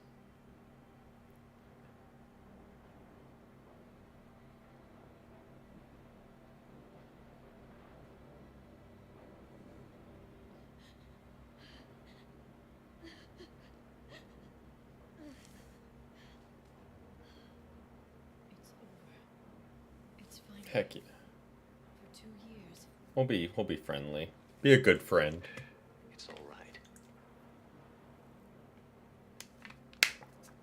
It's over. It's final. Heck yeah. For 2 years. We'll be friendly. Be a good friend. It's all right.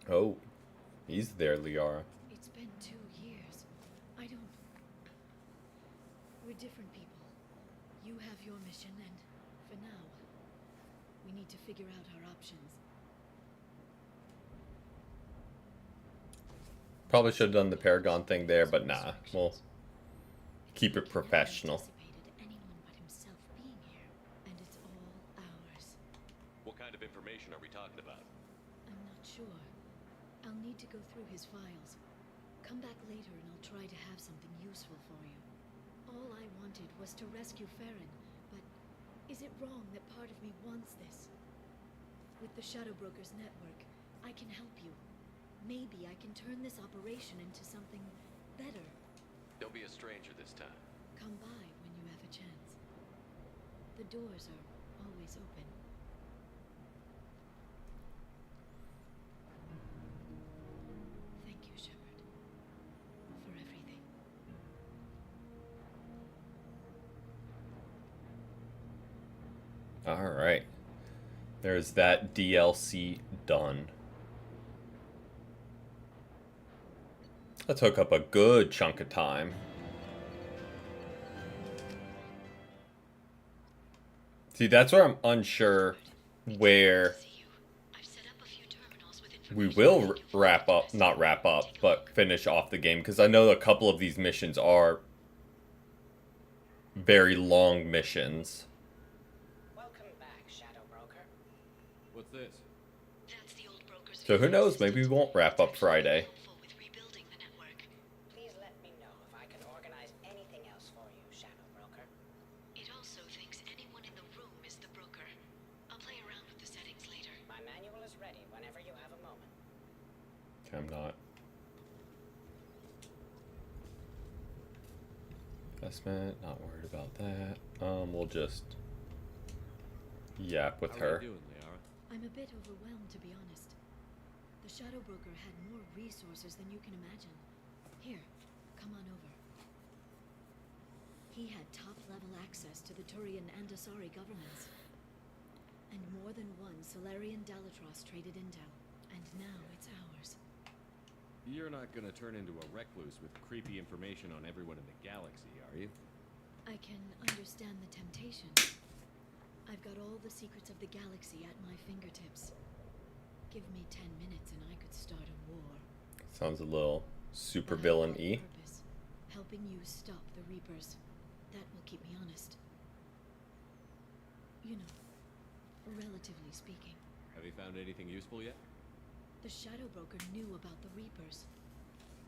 Oh. He's there, Liara. It's been 2 years. I don't. We're different people. You have your mission, and for now, we need to figure out our options. Probably should have done the Paragon thing there, but nah. We'll keep it professional. Anticipated anyone but himself being here, and it's all ours. What kind of information are we talking about? I'm not sure. I'll need to go through his files. Come back later and I'll try to have something useful for you. All I wanted was to rescue Farron, but is it wrong that part of me wants this? With the Shadow Broker's network, I can help you. Maybe I can turn this operation into something better. Don't be a stranger this time. Come by when you have a chance. The doors are always open. Thank you, Shepard, for everything. Alright. There's that DLC done. That took up a good chunk of time. See, that's where I'm unsure where I've set up a few terminals with we information will that you wrap up, can not wrap up, take but finish off the game. Because I know a couple of these missions are very long missions. Welcome back, Shadow Broker. What's this? That's So who knows? Maybe we won't wrap up Friday. Helpful with rebuilding the network. Please let me know if I can organize anything else for you, Shadow Broker. It also thinks anyone in the room is the broker. I'll play around with the settings later. My manual is ready whenever you have a moment. Okay, I'm not. Investment, not worried about that. We'll just yap with her. I'm a bit overwhelmed, to be honest. The Shadow Broker had more resources than you can imagine. Here, come on over. He had top-level access to the Turian and Asari governments. And more than one Solarian Dalatros traded intel. And now it's ours. You're not gonna turn into a recluse with creepy information on everyone in the galaxy, are you? I can understand the temptation. I've got all the secrets of the galaxy at my fingertips. Give me 10 minutes and I could start a war. Sounds a little super But I have villain-y. one purpose, helping you stop the Reapers. That will keep me honest. You know, relatively speaking. Have you found anything useful yet? The Shadow Broker knew about the Reapers.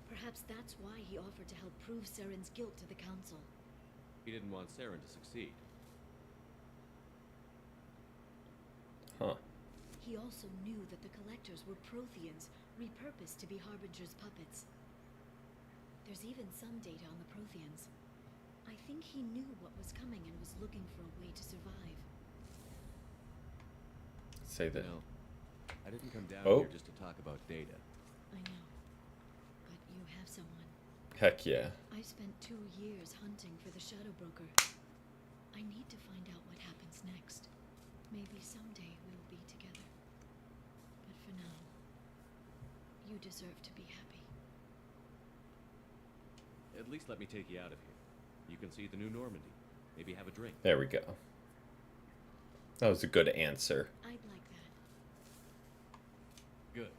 Perhaps that's why he offered to help prove Saren's guilt to the Council. He didn't want Saren to succeed. Huh. He also knew that the Collectors were Protheans, repurposed to be Harbinger's puppets. There's even some data on the Protheans. I think he knew what was coming and was looking for a way to survive. Say that. No. I didn't come down Oh. here just to talk about data. I know. But you have someone. Heck yeah. I spent 2 years hunting for the Shadow Broker. I need to find out what happens next. Maybe someday we'll be together. But for now, you deserve to be happy. At least let me take you out of here. You can see the new Normandy. Maybe have a drink. There we go. That was a good answer. I'd like that. Good.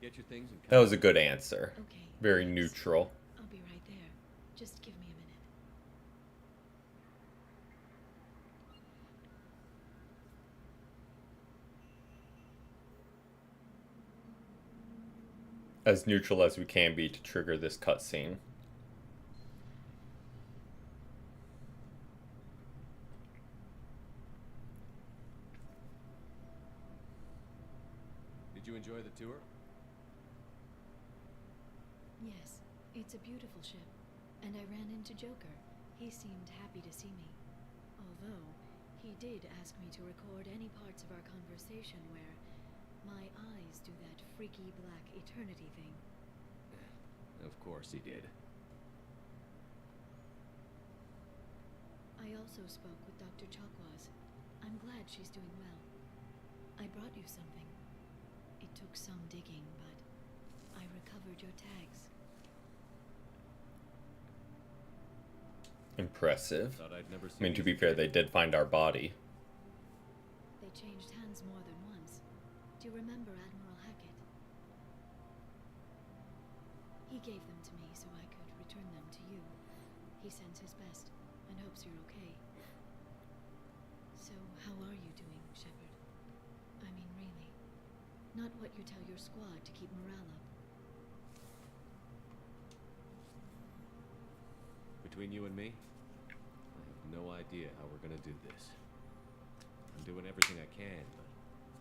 Get your things and come. That was a good answer. Okay. Very thanks. neutral. I'll be right there. Just give me a minute. As neutral as we can be to trigger this cutscene. Did you enjoy the tour? Yes, it's a beautiful ship. And I ran into Joker. He seemed happy to see me. Although, he did ask me to record any parts of our conversation where my eyes do that freaky black eternity thing. Of course he did. I also spoke with Dr. Chakwas. I'm glad she's doing well. I brought you something. It took some digging, but I recovered your tags. Impressive. Thought I'd never I seen mean, to these be fair, again. they did find our body. They changed hands more than once. Do you remember Admiral Hackett? He gave them to me so I could return them to you. He sends his best and hopes you're okay. So, how are you doing, Shepard? I mean, really. Not what you tell your squad to keep morale up. Between you and me, I have no idea how we're gonna do this. I'm doing everything I can, but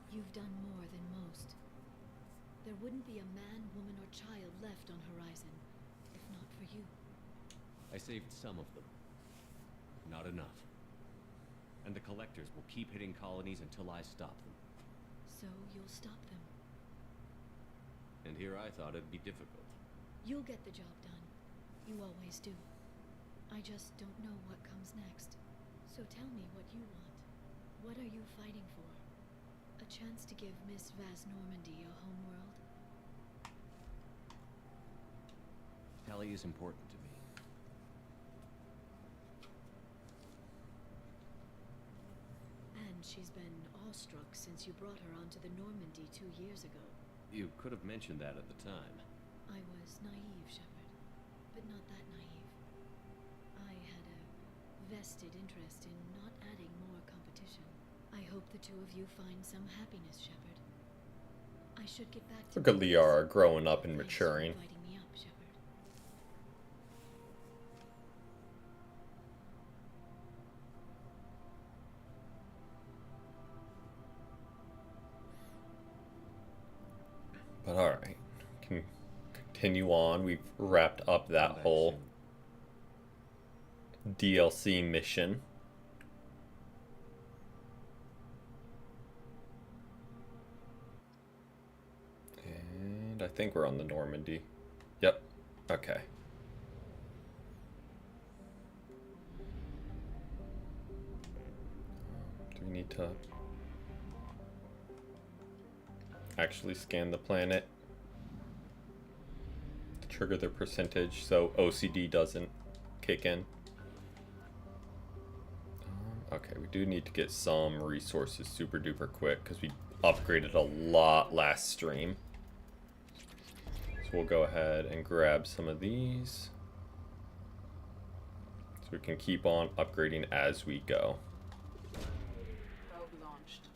You've done more than most. There wouldn't be a man, woman, or child left on Horizon, if not for you. I saved some of them. Not enough. And the Collectors will keep hitting colonies until I stop them. So you'll stop them. And here I thought it'd be difficult. You'll get the job done. You always do. I just don't know what comes next. So tell me what you want. What are you fighting for? A chance to give Miss Vaz Normandy a homeworld? Tali is important to me. And she's been awestruck since you brought her onto the Normandy 2 years ago. You could have mentioned that at the time. I was naive, Shepard, but not that naive. I had a vested interest in not adding more competition. I hope the two of you find some happiness, Shepard. I should get back to Look at business. Liara growing up and Thanks for maturing. inviting me up, Shepard. But alright. Can continue on. We've wrapped up that whole DLC mission. And I think we're on the Normandy. Yep. Okay. Do we need to actually scan the planet to trigger the percentage so OCD doesn't kick in? Okay, we do need to get some resources super duper quick because we upgraded a lot last stream. So we'll go ahead and grab some of these so we can keep on upgrading as we go. Probe launched.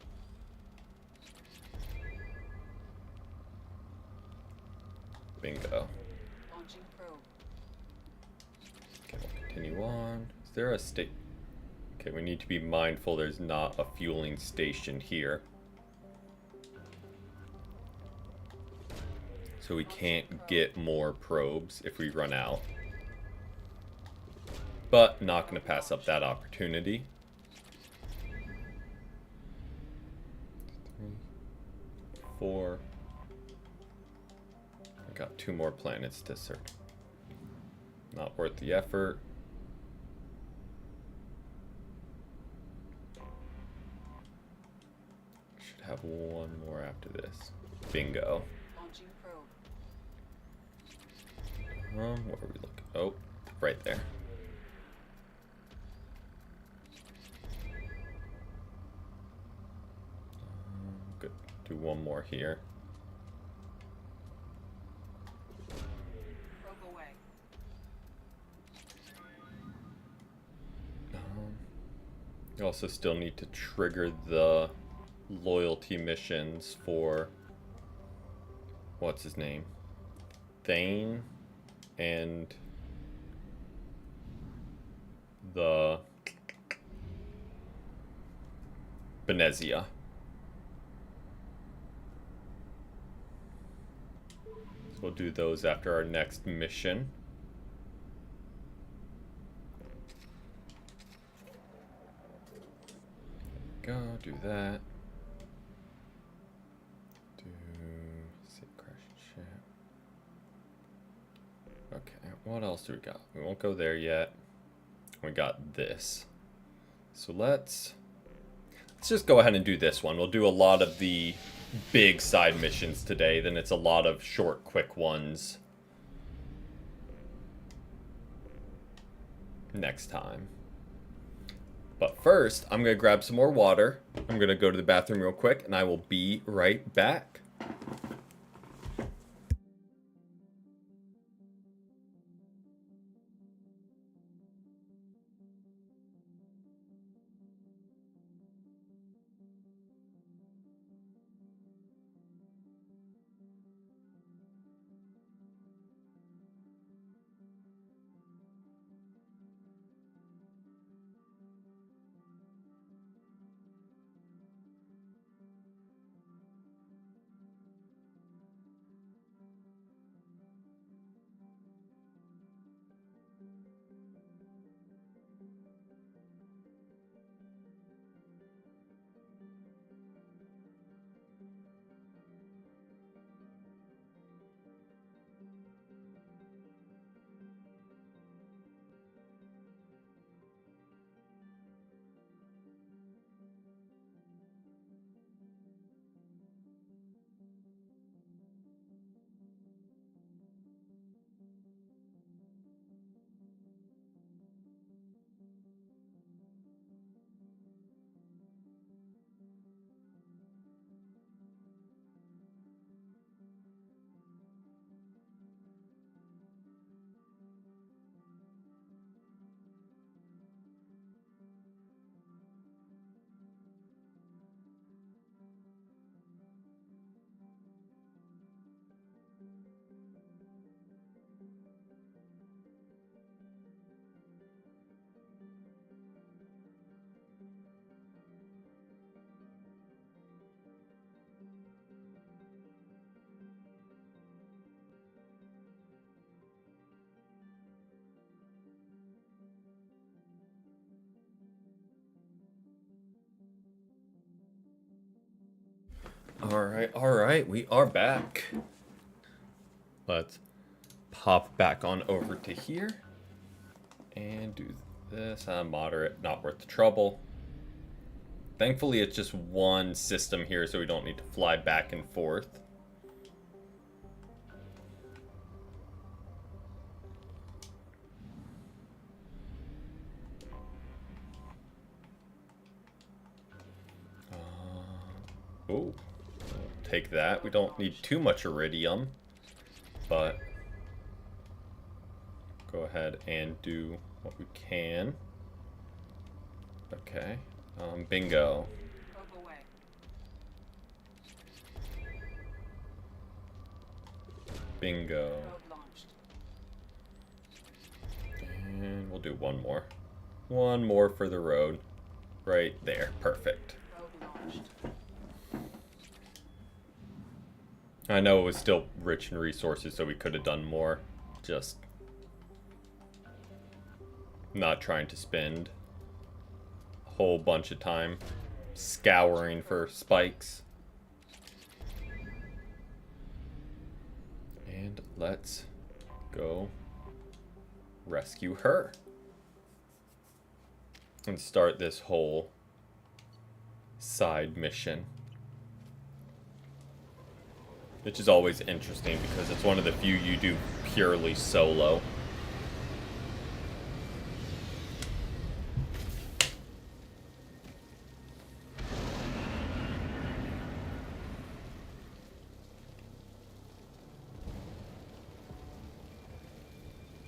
Bingo. Launching probe. Okay, we'll continue on. Is there a state? Okay, we need to be mindful there's not a fueling station here. So we can't get more probes if we run out. But not going to pass up that opportunity. 3, 4. I got 2 more planets to search. Not worth the effort. Should have one more after this. Bingo. Launching probe. Where are we looking? Oh, right there. Good. Do one more here. Probe away. You also still need to trigger the loyalty missions for what's his name? Thane and the Benezia. So we'll do those after our next mission. Go do that. Do sit crash ship. Okay, what else do we got? We won't go there yet. We got this. So let's just go ahead and do this one. We'll do a lot of the big side missions today, then it's a lot of short, quick ones next time. But first, I'm going to grab some more water. I'm going to go to the bathroom real quick, and I will be right back. Alright, we are back. Let's pop back on over to here and do this. Moderate, not worth the trouble. Thankfully, it's just one system here, so we don't need to fly back and forth. Oh, take that. We don't need too much iridium, but go ahead and do what we can. Okay, bingo. Probe away. Bingo. Probe launched. And we'll do one more. One more for the road. Right there. Perfect. Probe launched. I know it was still rich in resources, so we could have done more. Just not trying to spend a whole bunch of time scouring for spikes. And let's go rescue her. And start this whole side mission. Which is always interesting because it's one of the few you do purely solo.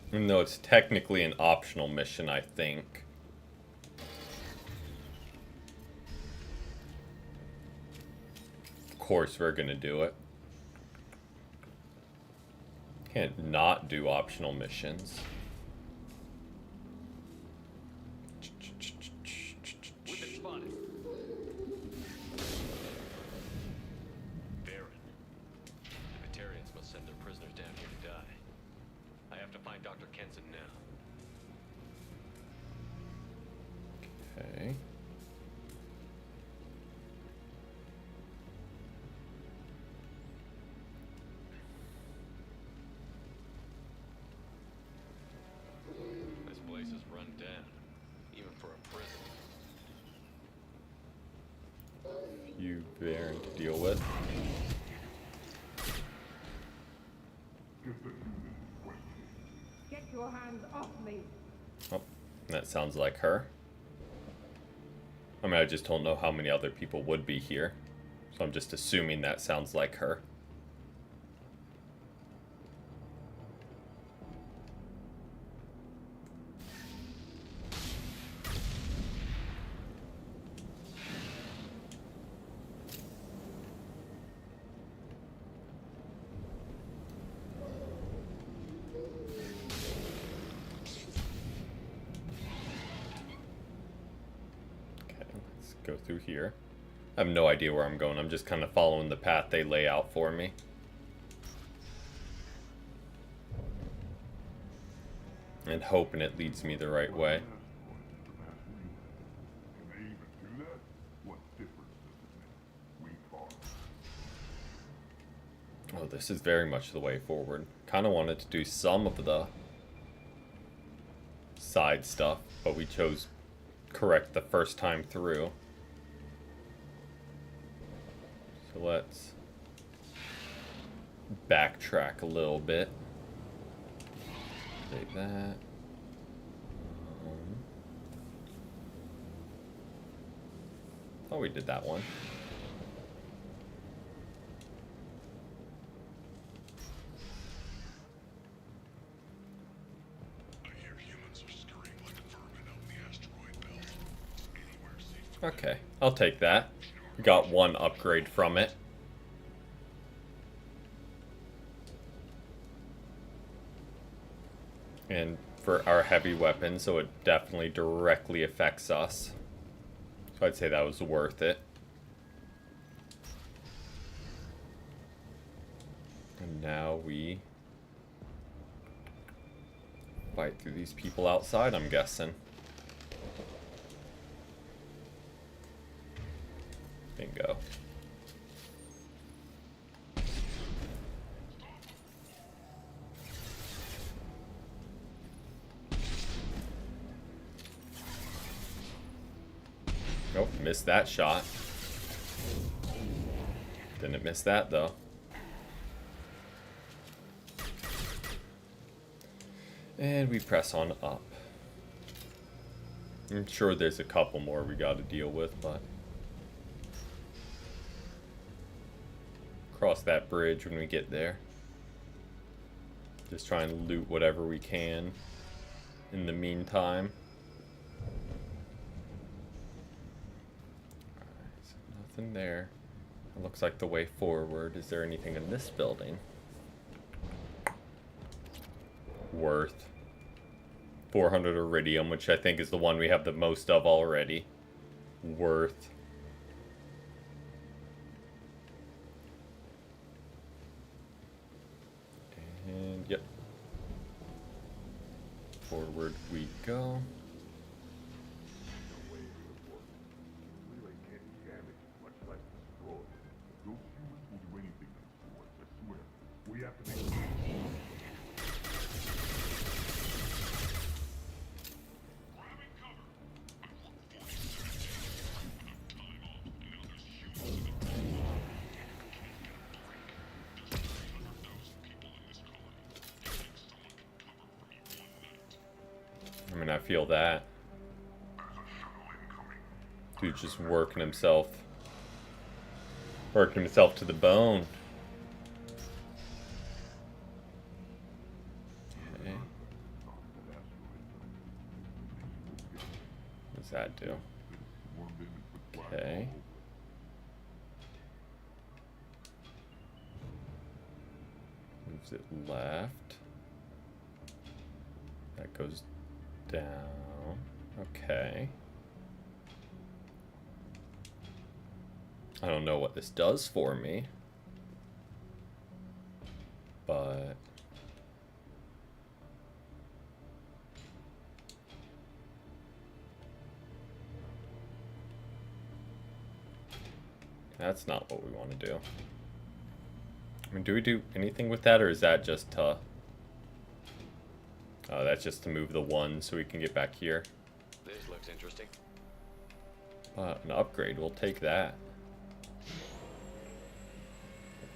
Even though it's technically an optional mission, I think. Of course we're gonna do it. Can't not do optional missions. We've been spotted. Baron. The Batarians must send their prisoners down here to die. I have to find Dr. Kenson now. Okay. This place is run down, even for a prison. You Baron to deal with. Get your hands off me. Oh, that sounds like her. I mean, I just don't know how many other people would be here. So I'm just assuming that sounds like her. Go through here. I have no idea where I'm going. I'm just kind of following the path they lay out for me. And hoping it leads me the right way. Oh, this is very much the way forward. Kind of wanted to do some of the side stuff, but we chose correct the first time through. So let's backtrack a little bit. Take that. Oh, we did that one. Okay, I'll take that. Got one upgrade from it. And for our heavy weapon, so it definitely directly affects us. So I'd say that was worth it. And now we fight through these people outside, I'm guessing. Bingo. Nope, missed that shot. Didn't miss that though. And we press on up. I'm sure there's a couple more we got to deal with, but cross that bridge when we get there. Just try and loot whatever we can in the meantime. Alright, so nothing there. It looks like the way forward. Is there anything in this building? Worth 400 iridium, which I think is the one we have the most of already. Worth. And yep. Forward we go. I mean, I feel that. Dude's just working himself to the bone. Okay. What does that do? Okay. Moves it left. That goes down. Okay. I don't know what this does for me, but that's not what we want to do. I mean, do we do anything with that, or is that just to... Oh, that's just to move the one so we can get back here. This looks interesting. An upgrade, we'll take that.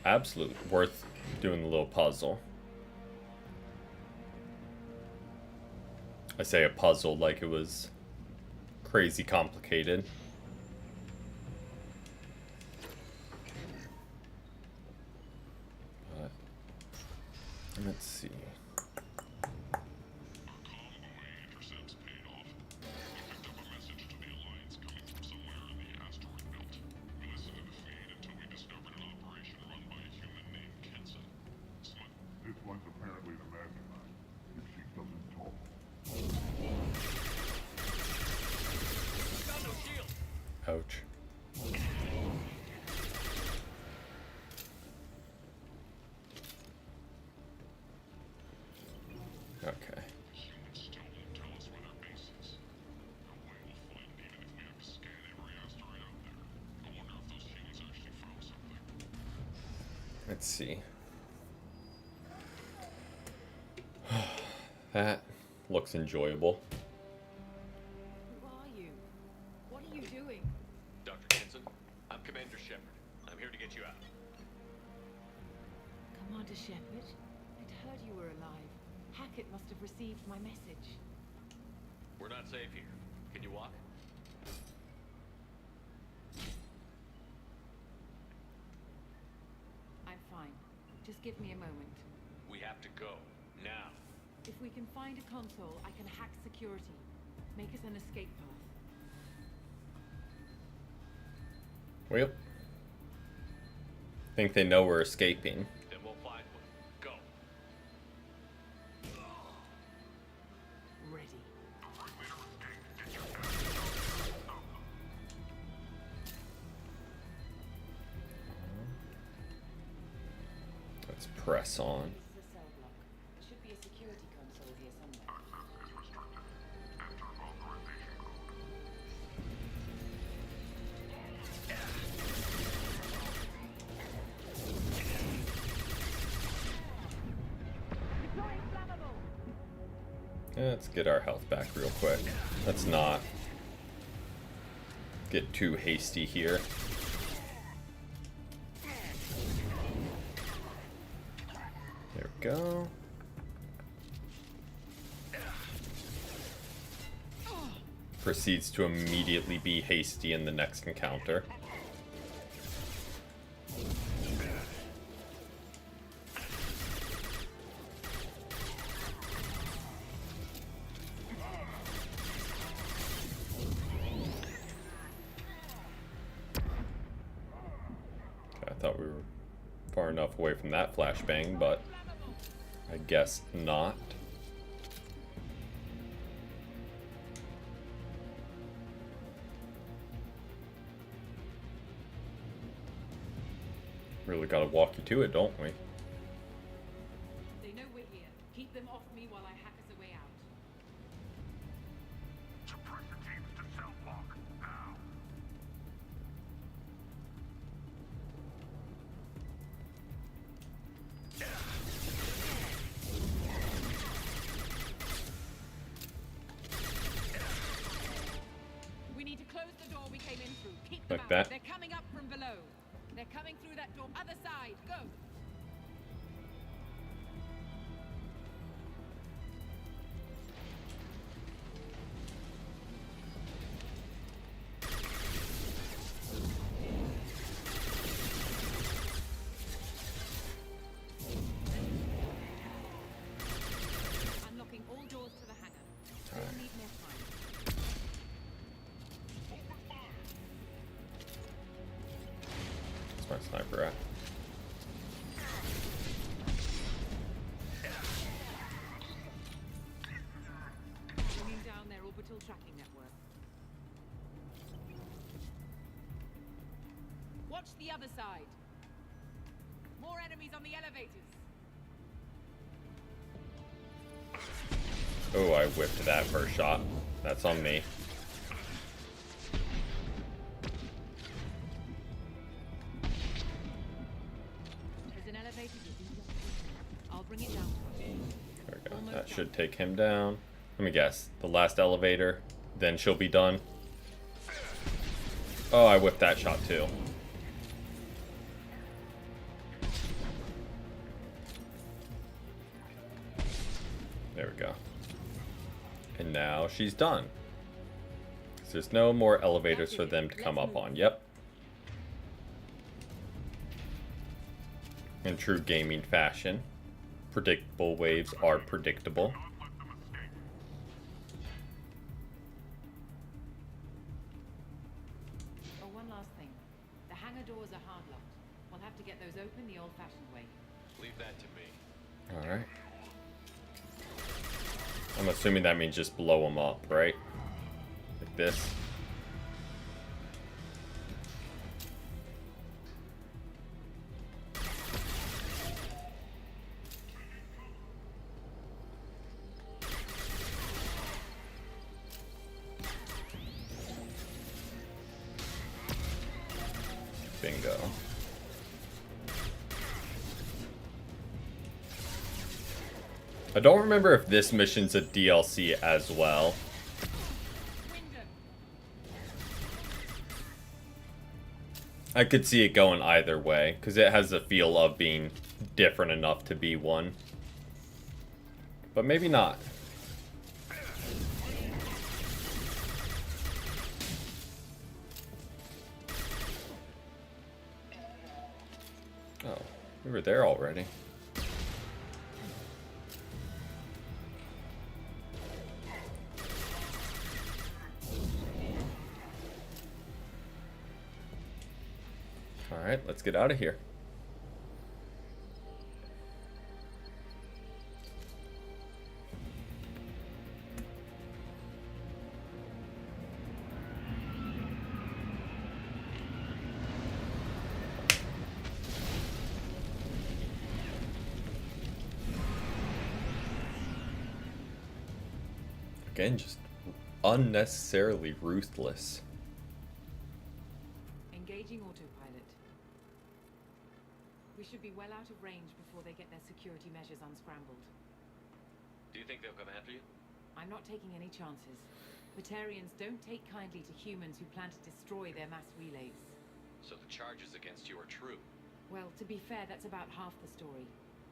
Absolutely worth doing the little puzzle. I say a puzzle like it was crazy complicated. But let's see. Ouch. Okay. Let's see. That looks enjoyable. Who are you? What are you doing? Dr. Kenson, I'm Commander Shepard. I'm here to get you out. Commander Shepard, I'd heard you were alive. Hackett must have received my message. We're not safe here. Can you walk? I'm fine. Just give me a moment. We have to go. Now. If we can find a console, I can hack security. Make us an escape path. Well, think they know we're escaping. Then we'll find one. Go. Ready. Let's press on. This is a cell block. There should be a security console here somewhere. Let's get our health back real quick. Let's not get too hasty here. There we go. Proceeds to immediately be hasty in the next encounter. I thought we were far enough away from that flashbang, but I guess not. Really gotta walk you to it, don't we? They know we're here. Keep them off me while I hack us a way out. Suppress the teams to cell block, now. We need to close the door we came in through. Keep them Like out. that? They're coming up from below. They're coming through that door. Other side. Go. Unlocking all doors to the hangar. We'll need more time. That's my sniper at. Bringing down their orbital tracking network. Watch the other side. More enemies on the elevators. Oh, I whipped that first shot. That's on me. There's an elevator. I'll bring it down. There we go. That should take him down. Let me guess. The last elevator, then she'll be done. Oh, I whipped that shot too. There we go. And now she's done. So there's no more elevators for them to come up on. Yep. In true gaming fashion, predictable waves are predictable. Oh, one last thing. The hangar doors are hard locked. We'll have to get those open the old-fashioned way. Leave that to me. Alright. I'm assuming that means just blow them up, right? Like this. Bingo. I don't remember if this mission's a DLC as well. I could see it going either way, because it has the feel of being different enough to be one. But maybe not. Oh, we were there already. Alright, let's get out of here. Again, just unnecessarily ruthless. Engaging autopilot. We should be well out of range before they get their security measures unscrambled. Do you think they'll come after you? I'm not taking any chances. Batarians don't take kindly to humans who plan to destroy their mass relays. So the charges against you are true. Well, to be fair, that's about half the story.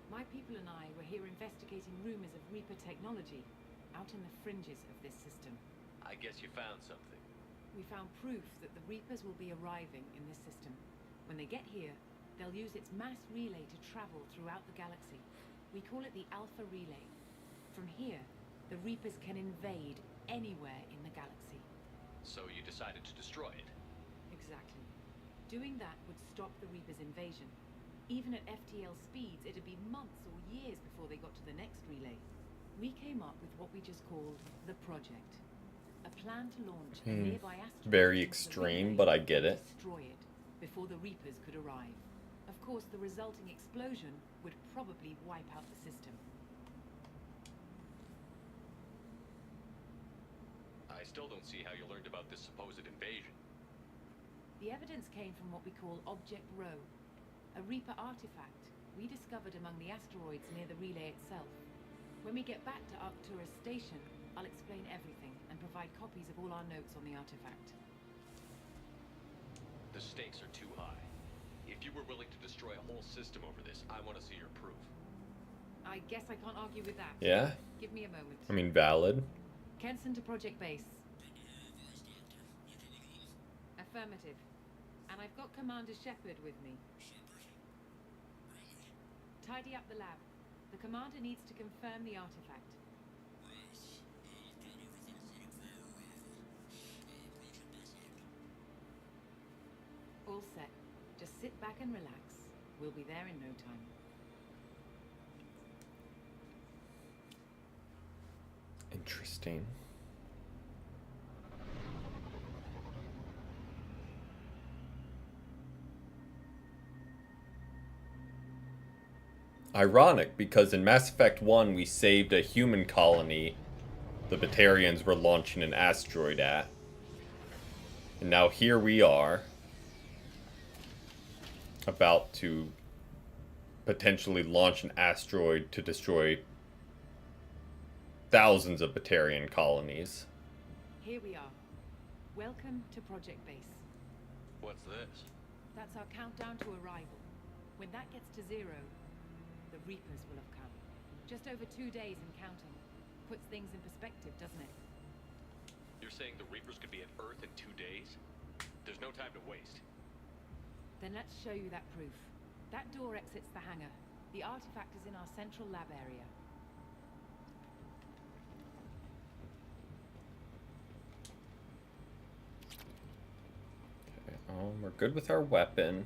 My people and I were here investigating rumors of Reaper technology, out in the fringes of this system. I guess you found something. We found proof that the Reapers will be arriving in this system. When they get here, they'll use its mass relay to travel throughout the galaxy. We call it the Alpha Relay. From here, the Reapers can invade anywhere in the galaxy. So you decided to destroy it? Exactly. Doing that would stop the Reapers' invasion. Even at FTL speeds, it'd be months or years before they got to the next relay. We came up with what we just called the Project. A plan to launch a nearby asteroid. Very extreme, but I get it. Destroy it before the Reapers could arrive. Of course, the resulting explosion would probably wipe out the system. I still don't see how you learned about this supposed invasion. The evidence came from what we call Object Rho, a Reaper artifact we discovered among the asteroids near the relay itself. When we get back to Arcturus Station, I'll explain everything and provide copies of all our notes on the artifact. The stakes are too high. If you were willing to destroy a whole system over this, I want to see your proof. I guess I can't argue with that. Yeah? Give me a moment. I mean, valid. Kenson to Project Base. Affirmative. And I've got Commander Shepard with me. Tidy up the lab. The commander needs to confirm the artifact. All set. Just sit back and relax. We'll be there in no time. Interesting. Ironic, because in Mass Effect 1 we saved a human colony the Batarians were launching an asteroid at. And now here we are, about to potentially launch an asteroid to destroy thousands of Batarian colonies. Here we are. Welcome to Project Base. What's this? That's our countdown to arrival. When that gets to 0, the Reapers will have come. Just over 2 days and counting. Puts things in perspective, doesn't it? You're saying the Reapers could be at Earth in 2 days? There's no time to waste. Then let's show you that proof. That door exits the hangar. The artifact is in our central lab area. Okay, we're good with our weapon.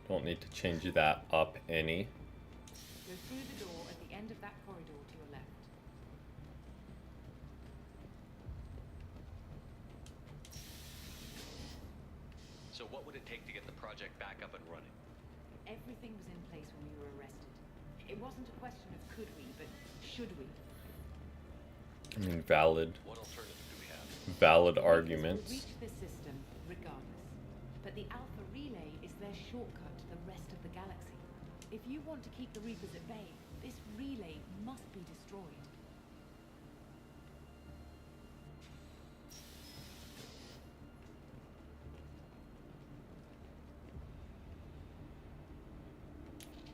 Don't need to change that up any. Go through the door at the end of that corridor to your left. So what would it take to get the project back up and running? Everything was in place when we were arrested. It wasn't a question of could we, but should we? I mean, valid. What alternative do we have? Valid We'll arguments. reach the system regardless. But the Alpha Relay is their shortcut to the rest of the galaxy. If you want to keep the Reapers at bay, this relay must be destroyed.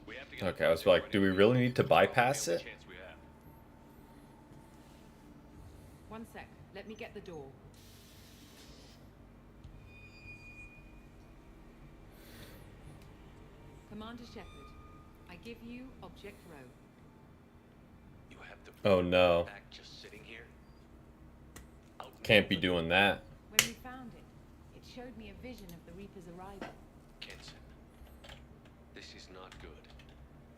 We have to get Okay, I was like, do we really need to bypass it? Chance we have. One sec. Let me get the door. Commander Shepard, I give you Object Rho. You have to Oh no. back just sitting here? Can't be doing that. When we found it, it showed me a vision of the Reaper's arrival. Kenson, this is not good.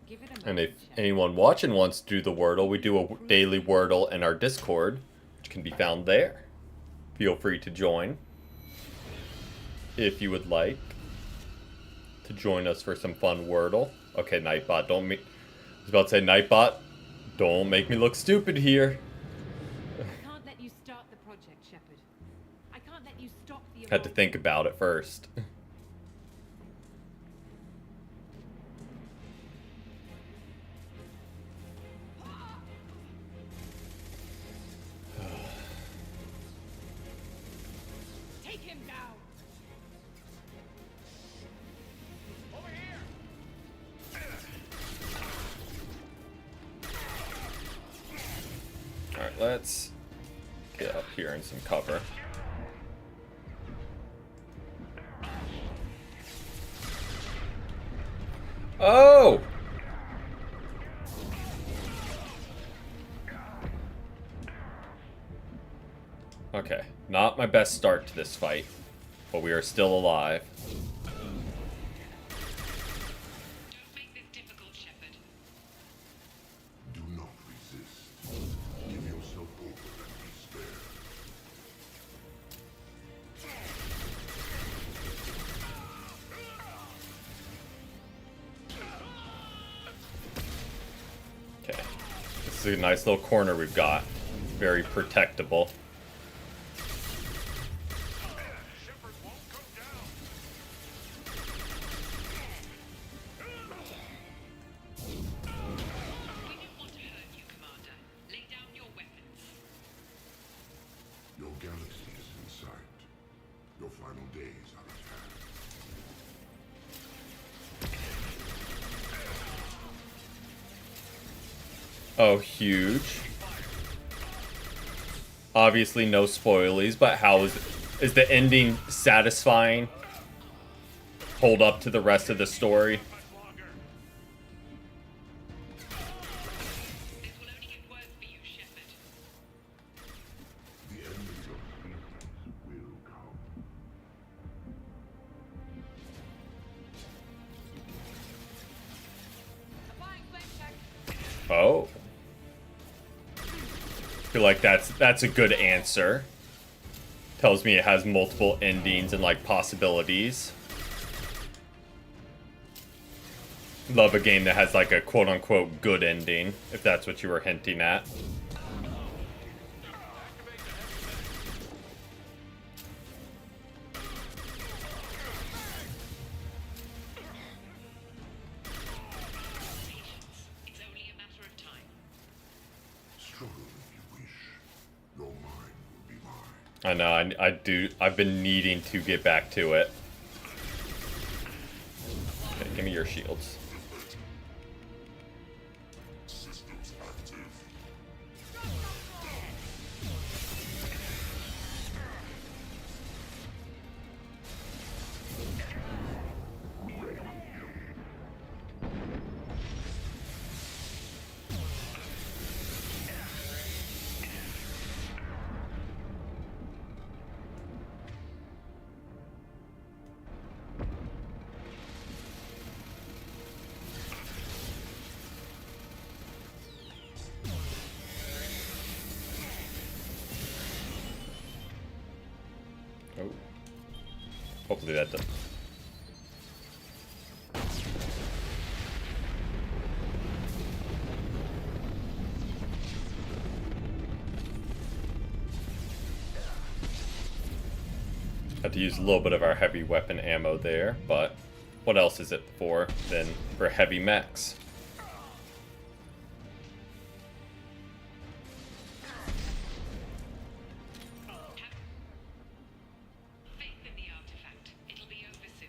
Give it a And moment, if Shepard. anyone watching wants to do the Wordle, we do a daily Wordle in our Discord, which can be found there. Feel free to join if you would like to join us for some fun Wordle. Okay, Nightbot, don't me. I was about to say, Nightbot, don't make me look stupid here. I can't let you start the project, Shepard. I can't let you stop the Had to think about it first. him down. Over here! Alright, let's get up here in some cover. Oh! Okay, not my best start to this fight, but we are still alive. Don't make this difficult, Shepard. Do not resist. Give yourself over and despair. Okay, this is a nice little corner we've got. Very protectable. We don't want to hurt you, Commander. Lay down your weapons. Your galaxy is in sight. Your final days are at hand. Oh, huge. Obviously no spoilies, but how is the ending satisfying? Hold up to the rest of the story? This will only get worse for you, Shepard. The end of your species will come. Applying flame check. Oh. I feel like that's a good answer. Tells me it has multiple endings and like possibilities. Love a game that has like a quote-unquote good ending, if that's what you were hinting at. It's only a matter of time. Struggle if you wish. Your mind will be mine. I know, I do. I've been needing to get back to it. Okay, give me your shields. Systems active. Oh. Hopefully that does. Had to use a little bit of our heavy weapon ammo there, but what else is it for than for heavy mechs? Faith in the artifact. It'll be over soon.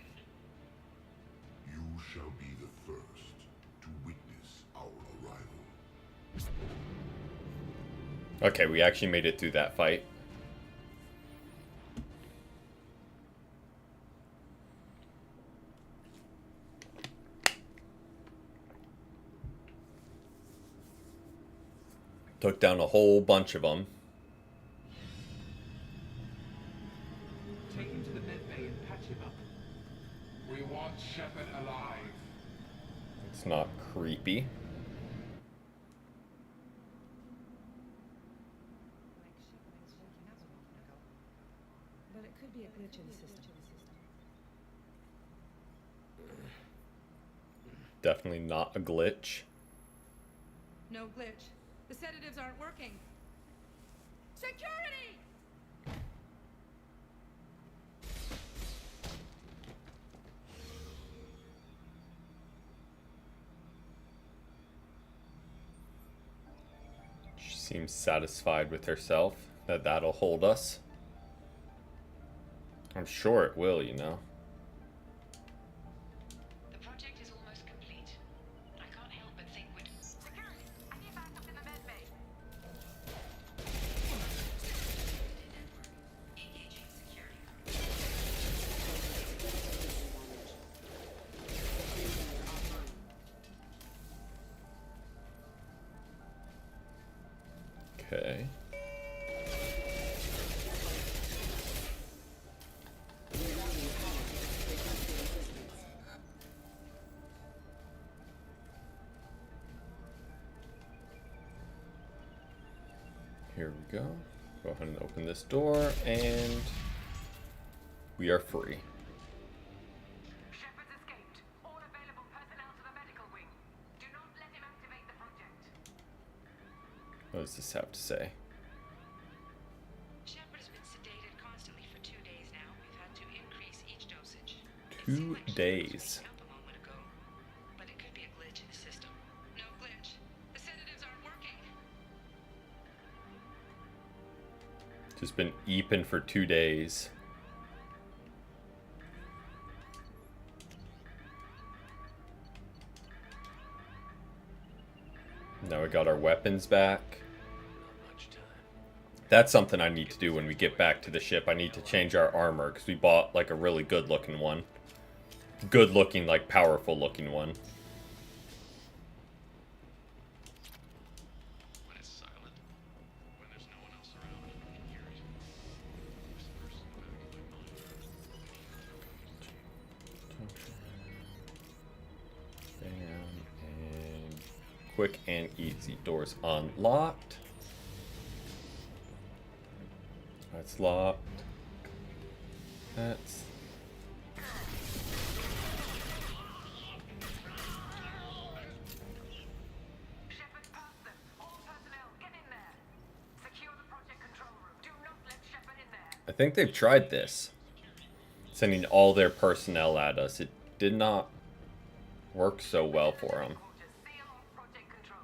You shall be the first to witness our arrival. Okay, we actually made it through that fight. Took down a whole bunch of them. Take him to the med bay and patch him up. We want Shepard alive. It's not creepy. But it could be a glitch in the system. Definitely not a glitch. No glitch. The sedatives aren't working. Security! She seems satisfied with herself that that'll hold us. I'm sure it will, you know. The project is almost complete. I can't help but think we'd... Security! I need backup in the med bay. Engaging security. Okay. Here we go. Go ahead and open this door, and we are free. Shepard's escaped. All available personnel to the medical wing. Do not let him activate the project. What does this have to say? Shepard has been sedated constantly for 2 days now. We've had to increase each dosage. 2 days. Up a moment ago, but it could be a glitch in the system. No glitch. The sedatives aren't working. Just been eeping for 2 days. Now we got our weapons back. That's something I need to do when we get back to the ship. I need to change our armor because we bought like a really good looking one. Good looking, like powerful looking one. When it's silent, when there's no one else around, I can hear it. Whispers in the back of my mind. Bam, and quick and easy. Doors unlocked. That's locked. That's... Shepard's past them. All personnel, get in there. Secure the project control room. Do not let Shepard in there. I think they've tried this. Sending all their personnel at us. It did not work so well for them. Seal off project control.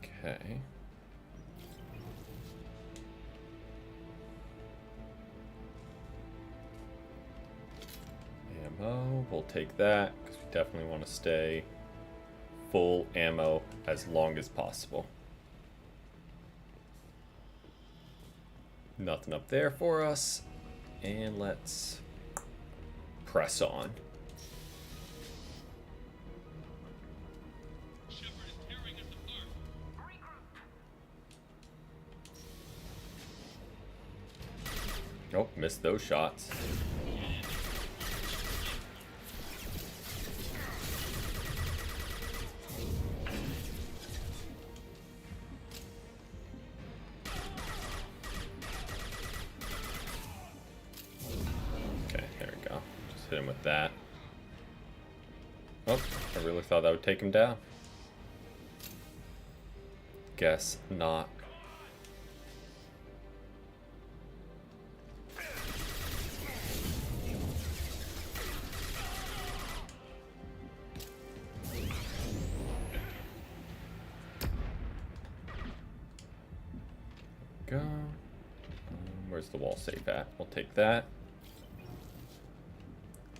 Okay. Ammo, we'll take that because we definitely want to stay full ammo as long as possible. Nothing up there for us, and let's press on. Oh, missed those shots. Okay, there we go. Just hit him with that. Oh, I really thought that would take him down. Guess not. Go. Where's the wall safe at? We'll take that.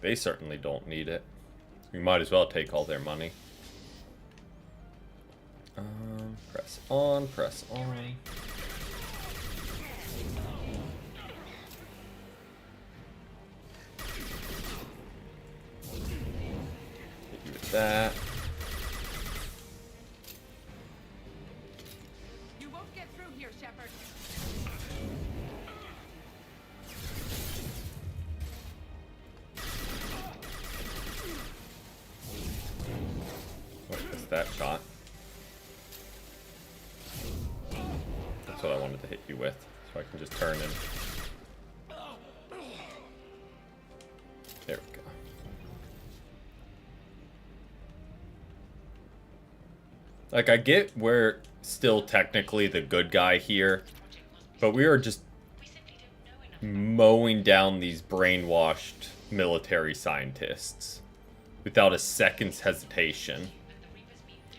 They certainly don't need it. We might as well take all their money. Press on, press on. Hit you with that. You won't get through here, Shepard. What is that shot? That's what I wanted to hit you with, so I can just turn and... There we go. Like, I get we're still technically the good guy here, But we are just mowing down these brainwashed military scientists without a second's hesitation.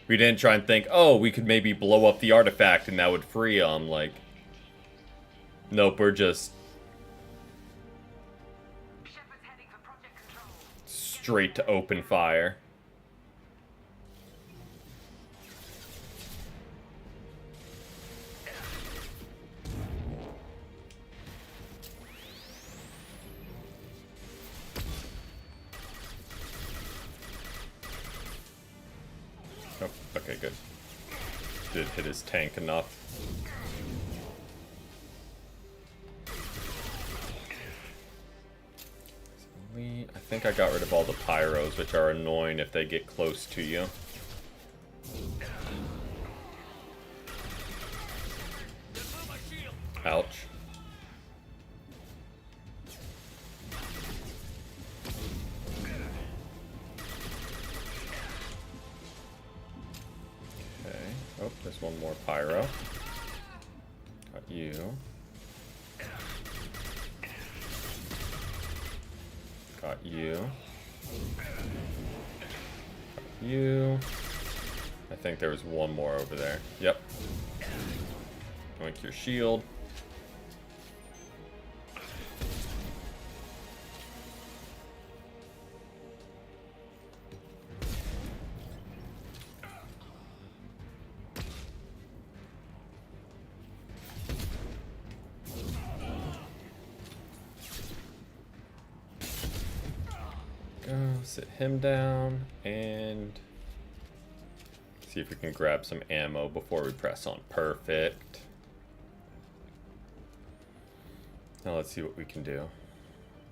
We didn't try and think, oh, we could maybe blow up the artifact and that would free them. Like, nope, we're just straight to open fire. Oh, okay, good. Did hit his tank enough. I think I got rid of all the pyros, which are annoying if they get close to you. Ouch. Okay. Oh, there's one more pyro. Got you. Got you. Got you. I think there was one more over there. Yep. Yoink your shield. Sit him down and see if we can grab some ammo before we press on. Perfect. Now let's see what we can do.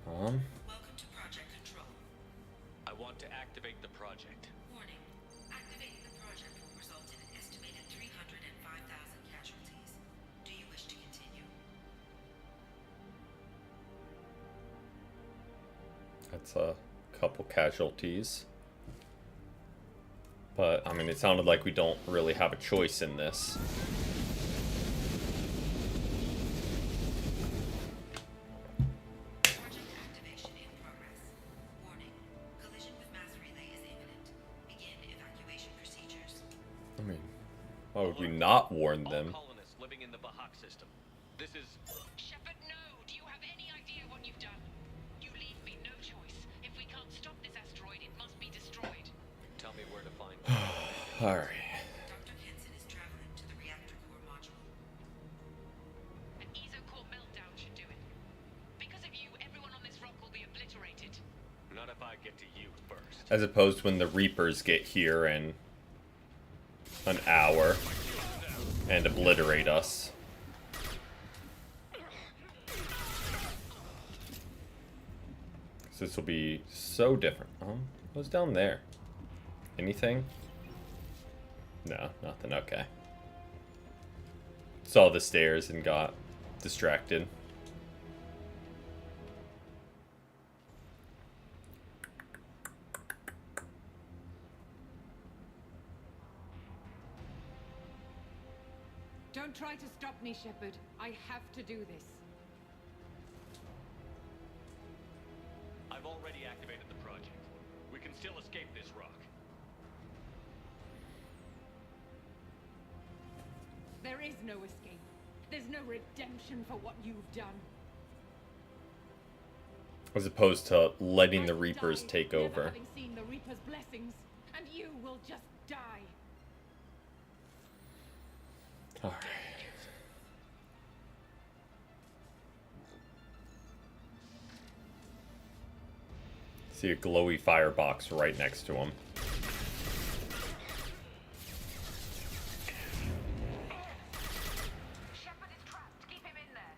Welcome to Project Control. I want to activate the project. Warning. Activating the project will result in an estimated 305,000 casualties. Do you wish to continue? That's a couple casualties. But, I mean, it sounded like we don't really have a choice in this. Project activation in progress. Warning. Collision with mass relay is imminent. Begin evacuation procedures. I mean, why would we not warn them? All colonists living in the Bahak system. This is... Shepard, no! Do you have any idea what you've done? You leave me no choice. If we can't stop this asteroid, it must be destroyed. Tell me where to find Alright. Dr. Henson is traveling to the reactor core module. An ESO-core meltdown should do it. Because of you, everyone on this rock will be obliterated. Not if I get to you first. As opposed to when the Reapers get here in an hour and obliterate us. This will be so different. What's down there? Anything? No, nothing. Okay. Saw the stairs and got distracted. Don't try to stop me, Shepard. I have to do this. I've already activated the project. We can still escape this rock. There is no escape. There's no redemption for what you've done. As opposed to letting the I've Reapers died, take never over. having seen the Reaper's blessings, and you will just die. Alright. See a glowy firebox right next to him. Shepard is trapped. Keep him in there.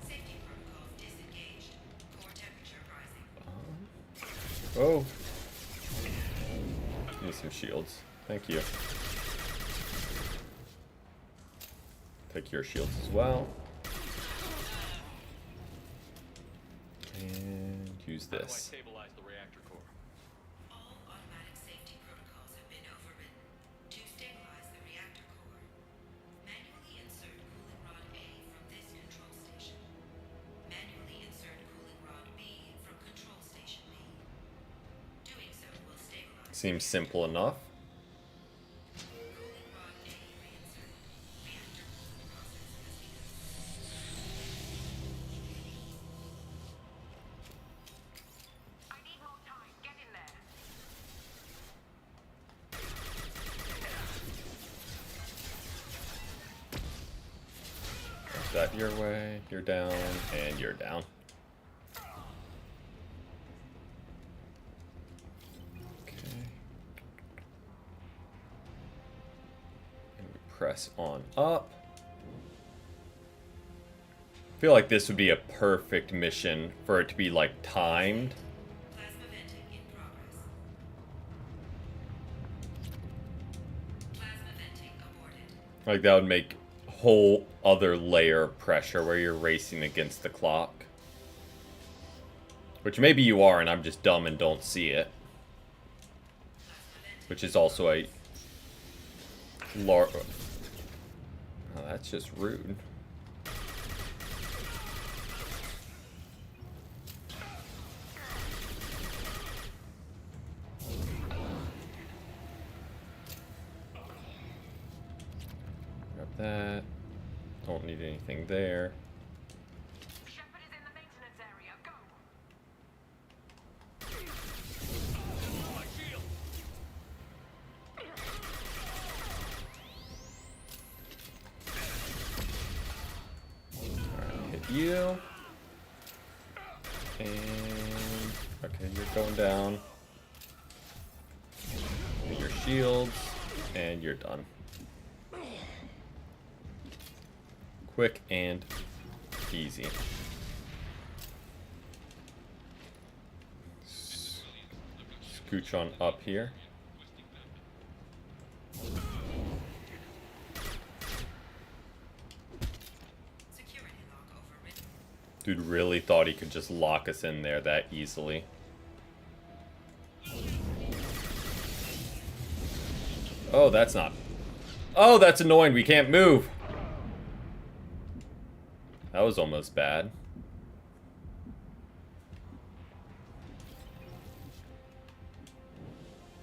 Safety protocols disengaged. Core temperature rising. Oh. Need some shields. Thank you. Take your shields as well. And use use How do I this. stabilize the reactor core? All automatic safety protocols have been overridden. To stabilize the reactor core, manually insert cooling rod A from this control station. Manually insert cooling rod B from control station B. Doing so will stabilize. Seems simple enough. Cooling rod A reinserted. Reactor cooling process has begun. I need more time. Get in there. Is that your way? You're down, and you're down. Okay. And we press on up. I feel like this would be a perfect mission for it to be like timed. Plasma venting in progress. Plasma venting aborted. Like that would make a whole other layer of pressure where you're racing against the clock. Which maybe you are and I'm just dumb and don't see it. Which is also a large... Oh, that's just rude. Grab that. Don't need anything there. Shepard is in the maintenance area. Go. Alright, hit you. And... okay, you're going down. Hit your shields. And you're done. Quick and easy. Scooch on up here. Security lock overridden. Dude really thought he could just lock us in there that easily. Oh, that's not... oh, that's annoying. We can't move. That was almost bad.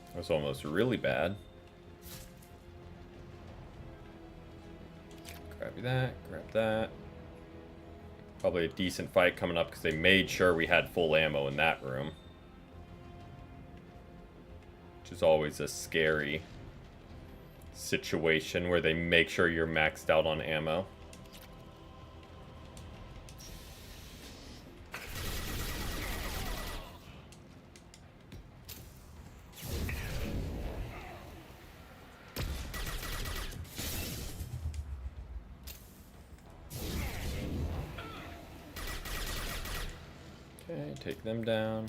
That was almost really bad. Grab that, grab that. Probably a decent fight coming up because they made sure we had full ammo in that room. Which is always a scary situation where they make sure you're maxed out on ammo. Okay, take them down.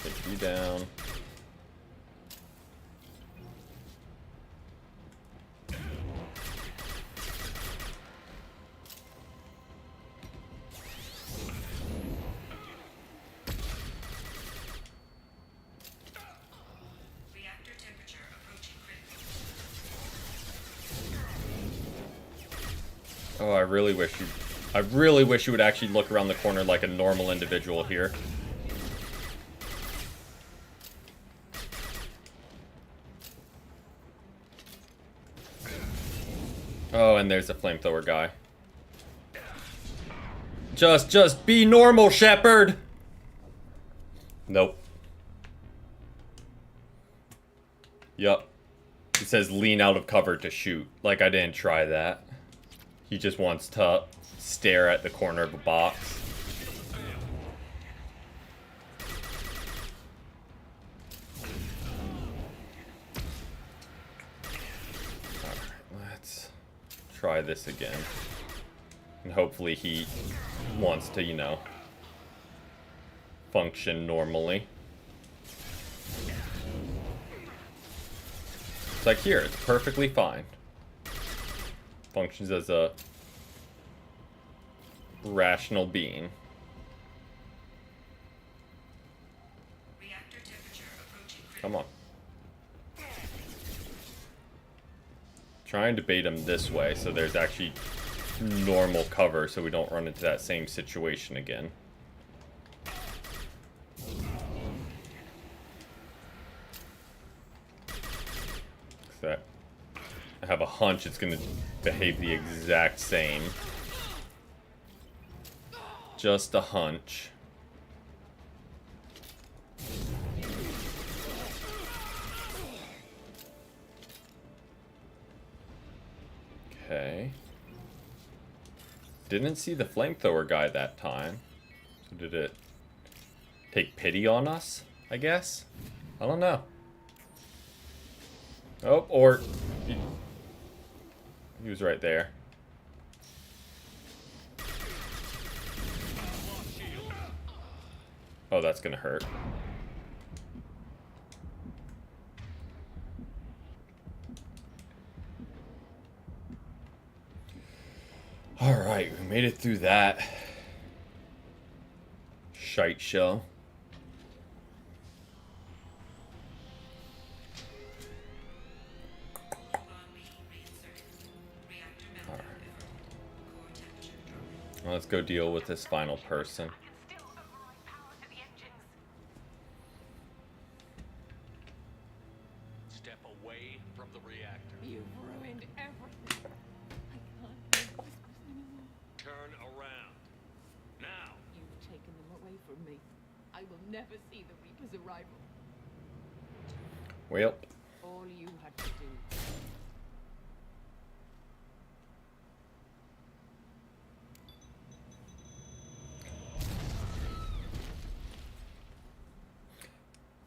Take you down. Reactor temperature approaching critical. Oh, I really wish you would actually look around the corner like a normal individual here. Oh, and there's a flamethrower guy. Just be normal, Shepard! Nope. Yup. It says lean out of cover to shoot. Like I didn't try that. He just wants to stare at the corner of a box. Alright, let's try this again. And hopefully he wants to, you know, function normally. It's like here, it's perfectly fine. Functions as a rational being. Reactor temperature approaching critical. Come on. Trying to bait him this way so there's actually normal cover so we don't run into that same situation again. That I have a hunch it's going to behave the exact same. Just a hunch. Okay. Didn't see the flamethrower guy that time. So did it take pity on us, I guess? I don't know. Oh, or he was right there. Oh, that's gonna hurt. Alright, we made it through that shite show. Well, let's go deal with this final person. Step away from the reactor. You've ruined everything. I can't do this anymore. Turn around. Now. You've taken them away from me. I will never see the Reaper's arrival. Well. All you had to do.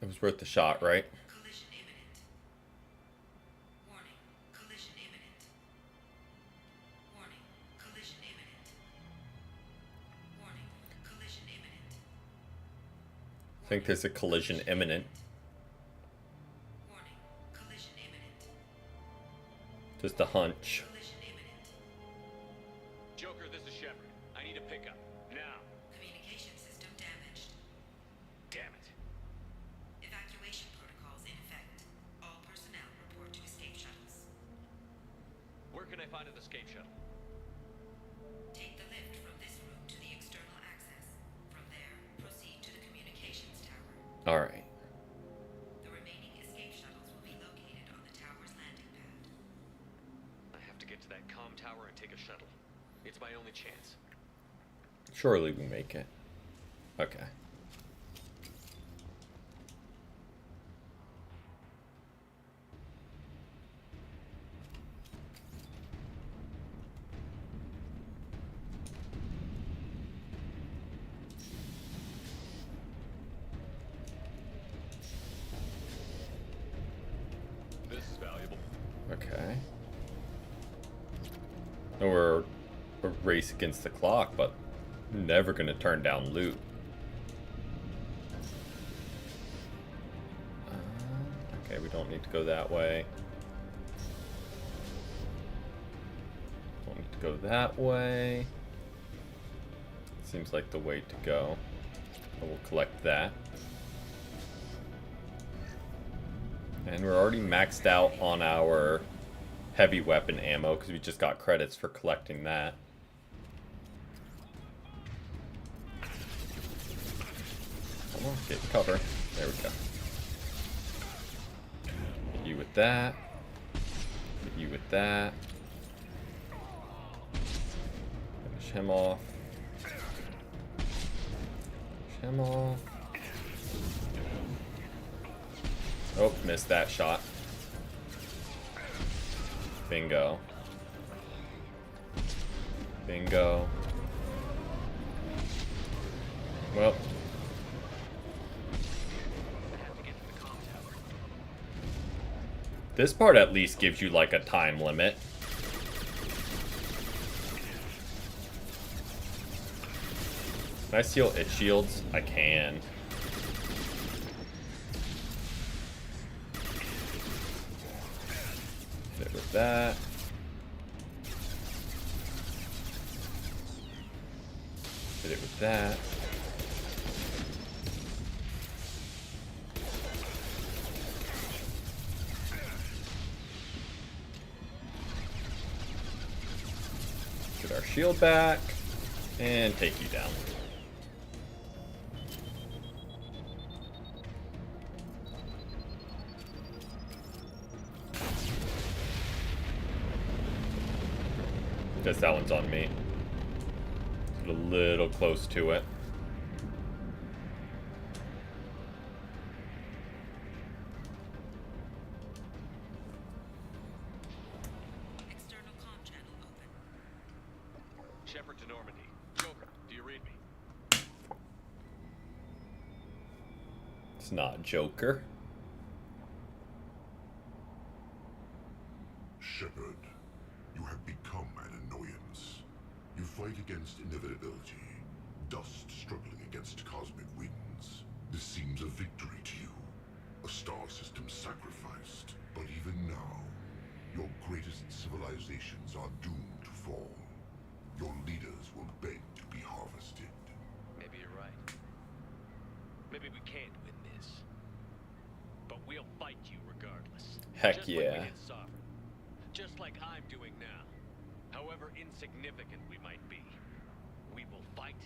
It was worth the shot, right? Collision imminent. Warning. Collision imminent. Warning. Collision imminent. Warning. Collision imminent. I think there's a collision imminent. Warning. Collision imminent. Just a hunch. Collision imminent. Joker, this is Shepard. I need a pickup. Now. Communication system damaged. Damn it. Evacuation protocols in effect. All personnel report to escape shuttles. Where can I find an escape shuttle? Take the lift from this room to the external access. From there, proceed to the communications tower. Alright. The remaining escape shuttles will be located on the tower's landing pad. I have to get to that comm tower and take a shuttle. It's my only chance. Surely we make it. Okay. This is valuable. Okay. Or a race against the clock, but never gonna turn down loot. Okay, we don't need to go that way. Don't need to go that way. Seems like the way to go. We'll collect that. And we're already maxed out on our heavy weapon ammo because we just got credits for collecting that. Come on, get cover. There we go. Hit you with that. Hit you with that. Finish him off. Finish him off. Oh, missed that shot. Bingo. Bingo. Well. This part at least gives you like a time limit. Can I steal its shields? I can. Hit it with that. Hit it with that. Get our shield back and take you down. Guess that one's on me. A little close to it. External comm channel open. Shepard to Normandy. Joker, do you read me? It's not Joker. Shepard, you have become an annoyance. You fight against inevitability, dust struggling against cosmic winds. This seems a victory to you, a star system sacrificed. But even now, your greatest civilizations are doomed to fall. Your leaders will beg to be harvested. Maybe you're right. Maybe we can't win this. But we'll fight you regardless. Heck Just yeah. like we did Sovereign. Just like I'm doing now. However insignificant we might be. We will fight,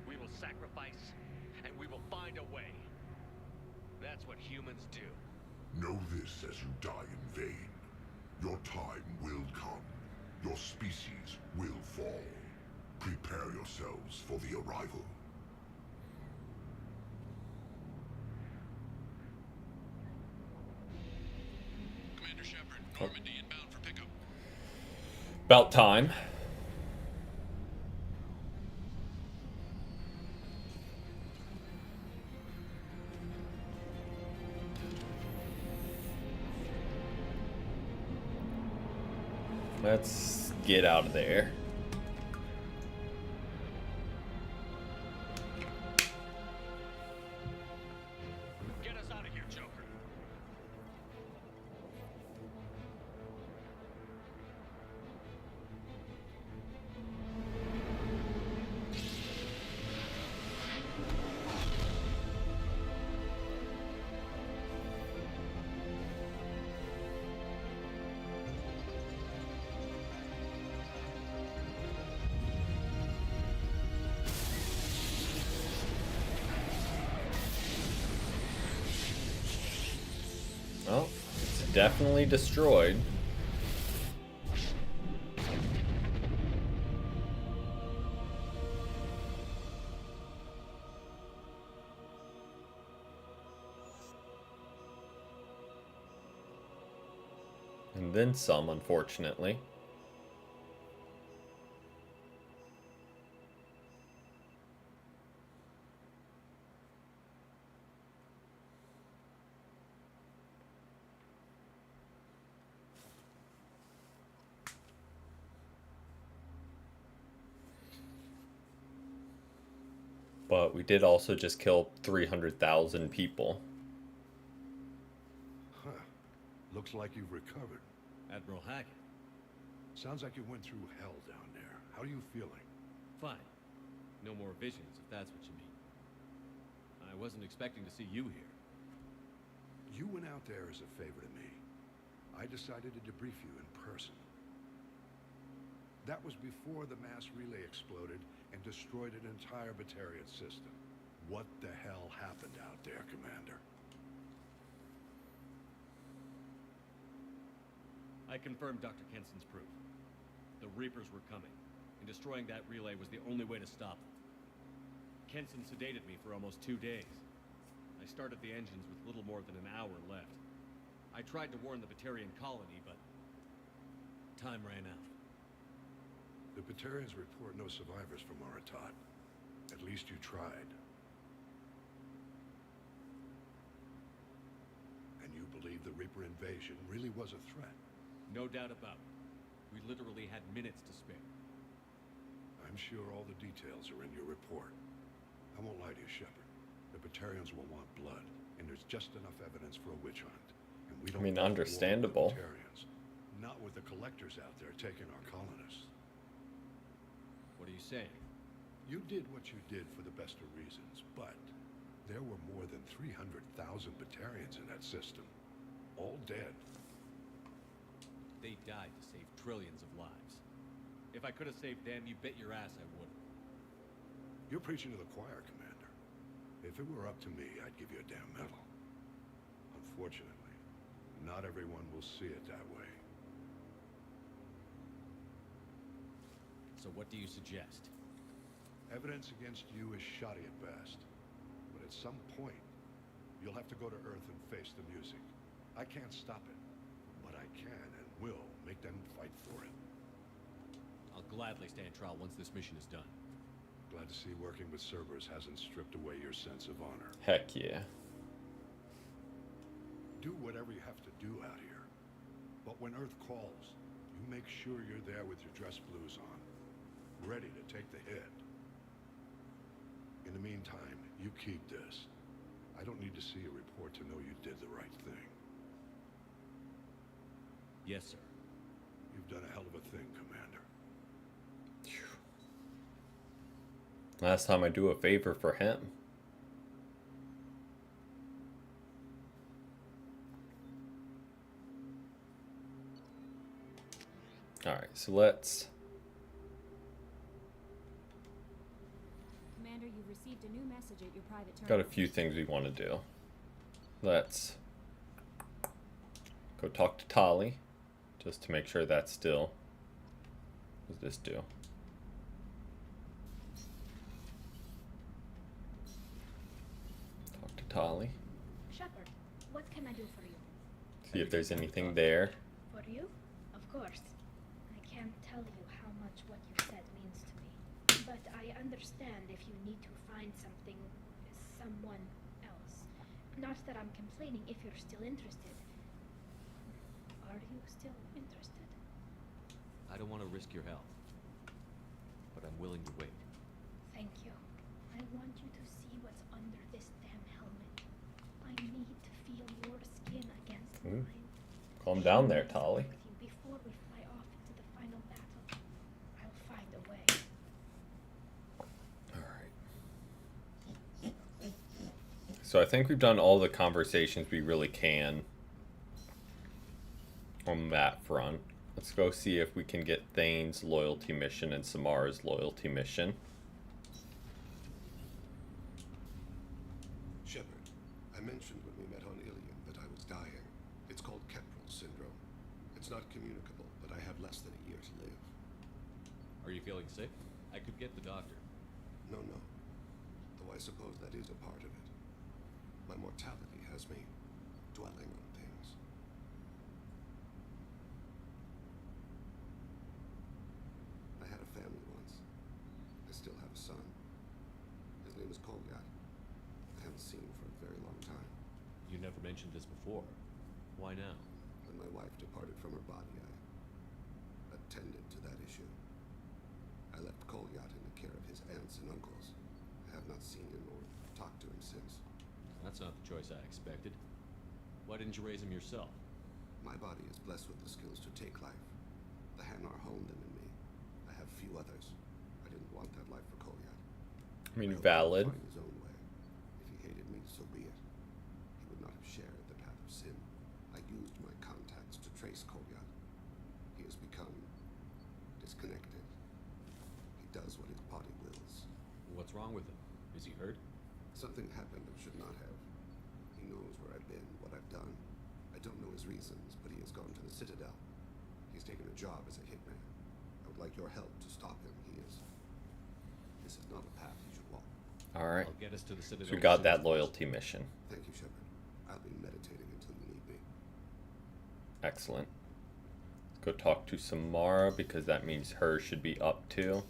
we will sacrifice, and we will find a way. That's what humans do. Know this as you die in vain. Your time will come. Your species will fall. Prepare yourselves for the arrival. Commander Shepard, Normandy inbound for pickup. About time. Let's get out of there. Get us out of here, Joker. Well, it's definitely destroyed. And then some, unfortunately. But we did also just kill 300,000 people. Huh. Looks like you've recovered. Admiral Hackett. Sounds like you went through hell down there. How are you feeling? Fine. No more visions, if that's what you mean. I wasn't expecting to see you here. You went out there as a favor to me. I decided to debrief you in person. That was before the mass relay exploded and destroyed an entire Batarian system. What the hell happened out there, Commander? I confirmed Dr. Kenson's proof. The Reapers were coming, and destroying that relay was the only way to stop them. Kenson sedated me for almost 2 days. I started the engines with little more than an hour left. I tried to warn the Batarian colony, but time ran out. The Batarians report no survivors from Aratat. At least you tried. And you believe the Reaper invasion really was a threat? No doubt about it. We literally had minutes to spare. I'm sure all the details are in your report. I won't lie to you, Shepard. The Batarians will want blood, and there's just enough evidence for a witch hunt. And we don't want war with the understandable. Batarians. Not with the collectors out there taking our colonists. What are you saying? You did what you did for the best of reasons, but there were more than 300,000 Batarians in that system. All dead. They died to save trillions of lives. If I could have saved them, you bet your ass I would have. You're preaching to the choir, Commander. If it were up to me, I'd give you a damn medal. Unfortunately, not everyone will see it that way. So what do you suggest? Evidence against you is shoddy at best. But at some point, you'll have to go to Earth and face the music. I can't stop it, but I can and will make them fight for it. I'll gladly stand trial once this mission is done. Glad to see working with Cerberus hasn't stripped away your sense of honor. Heck yeah. Do whatever you have to do out here. But when Earth calls, you make sure you're there with your dress blues on, ready to take the hit. In the meantime, you keep this. I don't need to see a report to know you did the right thing. Yes, sir. You've done a hell of a thing, Commander. Last time I do a favor for him. Alright, so let's... Commander, you've received a new message at your private terminal. Got a few things we want to do. Let's go talk to Tali, just to make sure that's still... What does this do? Talk to Tali. Shepard, what can I do for you? See if there's anything there. For you? Of course. I can't tell you how much what you said means to me. But I understand if you need to find something, someone else. Not that I'm complaining if you're still interested. Are you still interested? I don't want to risk your health, but I'm willing to wait. Thank you. I want you to see what's under this damn helmet. I need to feel your skin against mine. Calm down there, Tali. Before we fly off into the final battle, I'll find a way. So I think we've done all the conversations we really can on that front. Let's go see if we can get Thane's loyalty mission and Samara's loyalty mission. Shepard, I mentioned when we met on Ilion that I was dying. It's called Keprel syndrome. It's not communicable, but I have less than a year to live. Are you feeling sick? I could get the doctor. No. Though I suppose that is a part of it. My mortality has me dwelling on things. I had a family once. I still have a son. His name is Kolyat. I haven't seen him for a very long time. You never mentioned this before. Why now? When my wife departed from her body, I attended to that issue. I left Kolyat in the care of his aunts and uncles. I have not seen him or talked to him since. That's not the choice I expected. Why didn't you raise him yourself? My body is blessed with the skills to take life. The Hanar honed them in me. I have few others. I didn't want that life for Kolyat. I mean, valid. Find his own way. If he hated me, so be it. He would not have shared the path of sin. I used my contacts to trace Kolyat. He has become disconnected. He does what his body wills. What's wrong with him? Is he hurt? Something happened that should not have. He knows where I've been, what I've done. I don't know his reasons, but he has gone to the Citadel. He's taken a job as a hitman. I would like your help to stop him. This is not a path he should walk. Alright. I'll get us to the Citadel. So we got that loyalty mission. Thank you, Shepard. I'll be meditating until you need me. Excellent. Let's go talk to Samara because that means hers should be up too.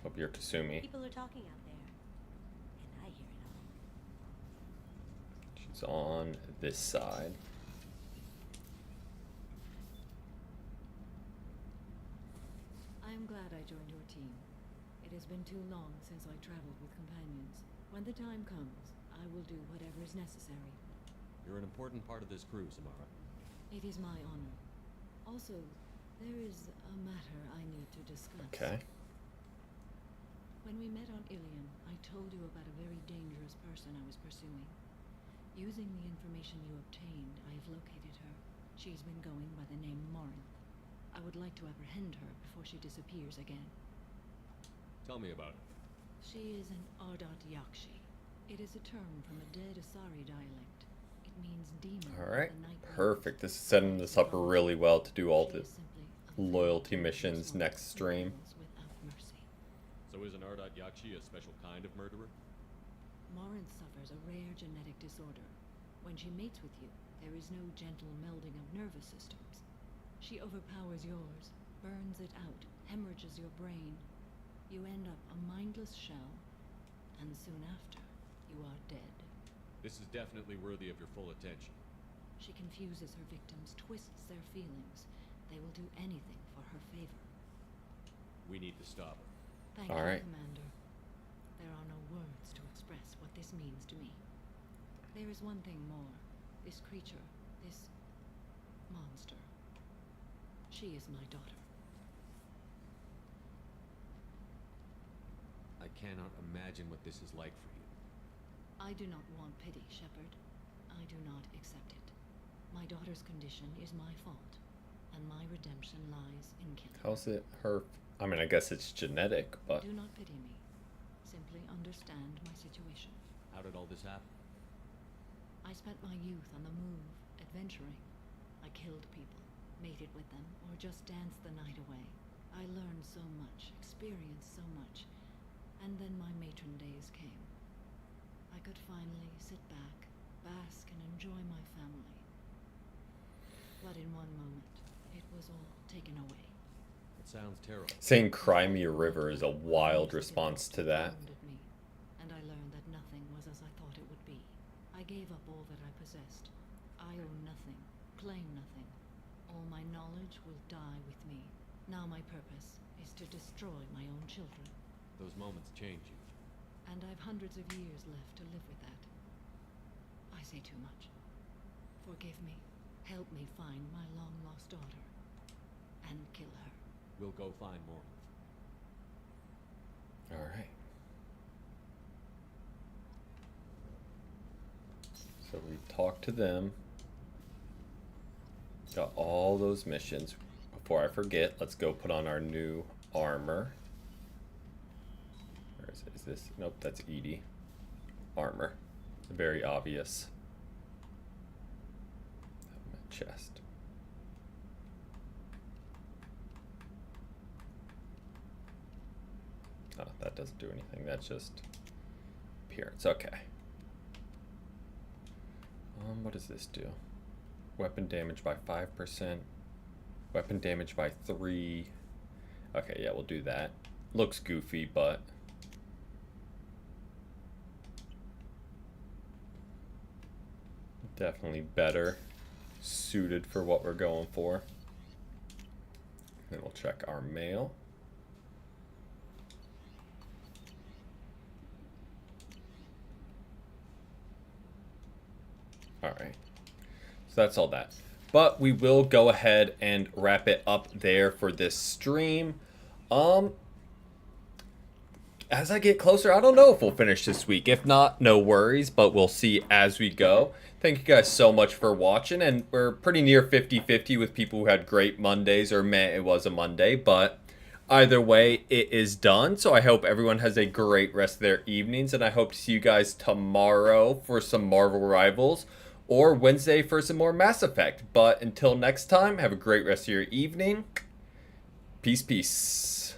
Hope you're Kasumi. People are talking out there, and I hear it all. She's on this side. I am glad I joined your team. It has been too long since I traveled with companions. When the time comes, I will do whatever is necessary. You're an important part of this crew, Samara. It is my honor. Also, there is a matter I need to discuss. Okay. When we met on Ilion, I told you about a very dangerous person I was pursuing. Using the information you obtained, I have located her. She's been going by the name Morinth. I would like to apprehend her before she disappears again. Tell me about it. She is an Ardat Yakshi. It is a term from a dead Asari dialect. It means demon. Alright, perfect. This is setting this up really well to do all the loyalty missions next stream. So is an Ardat Yakshi a special kind of murderer? Morinth suffers a rare genetic disorder. When she mates with you, there is no gentle melding of nervous systems. She overpowers yours, burns it out, hemorrhages your brain. You end up a mindless shell, and soon after, you are dead. This is definitely worthy of your full attention. She confuses her victims, twists their feelings. They will do anything for her favor. We need to stop her. Thank you, Commander. There are no words to express what this means to me. There is one thing more. This creature, this monster. She is my daughter. I cannot imagine what this is like for you. I do not want pity, Shepard. I do not accept it. My daughter's condition is my fault, and my redemption lies in killing. How's it her? I mean, I guess it's genetic, but... Do not pity me. Simply understand my situation. How did all this happen? I spent my youth on the move, adventuring. I killed people, mated with them, or just danced the night away. I learned so much, experienced so much, and then my matron days came. I could finally sit back, bask, and enjoy my family. But in one moment, it was all taken away. It sounds terrible. Saying "Cry Me a River" is a wild response to that. Me, and I learned that nothing was as I thought it would be. I gave up all that I possessed. I own nothing, claim nothing. All my knowledge will die with me. Now my purpose is to destroy my own children. Those moments change you. And I've hundreds of years left to live with that. I say too much. Forgive me. Help me find my long-lost daughter. And kill her. We'll go find more. Alright. So we talked to them. Got all those missions. Before I forget, let's go put on our new armor. Where is it? Is this? Nope, that's Edie. Armor. Very obvious. Chest. Oh, that doesn't do anything. That's just appearance. Okay. What does this do? Weapon damage by 5%. Weapon damage by 3. Okay, yeah, we'll do that. Looks goofy, but definitely better suited for what we're going for. Then we'll check our mail. Alright, so that's all that. But we will go ahead and wrap it up there for this stream. As I get closer, I don't know if we'll finish this week. If not, no worries, but we'll see as we go. Thank you guys so much for watching, and we're pretty near 50-50 with people who had great Mondays or meh, it was a Monday, but either way, it is done. So I hope everyone has a great rest of their evenings, and I hope to see you guys tomorrow for some Marvel Rivals, or Wednesday for some more Mass Effect. But until next time, have a great rest of your evening. Peace, peace.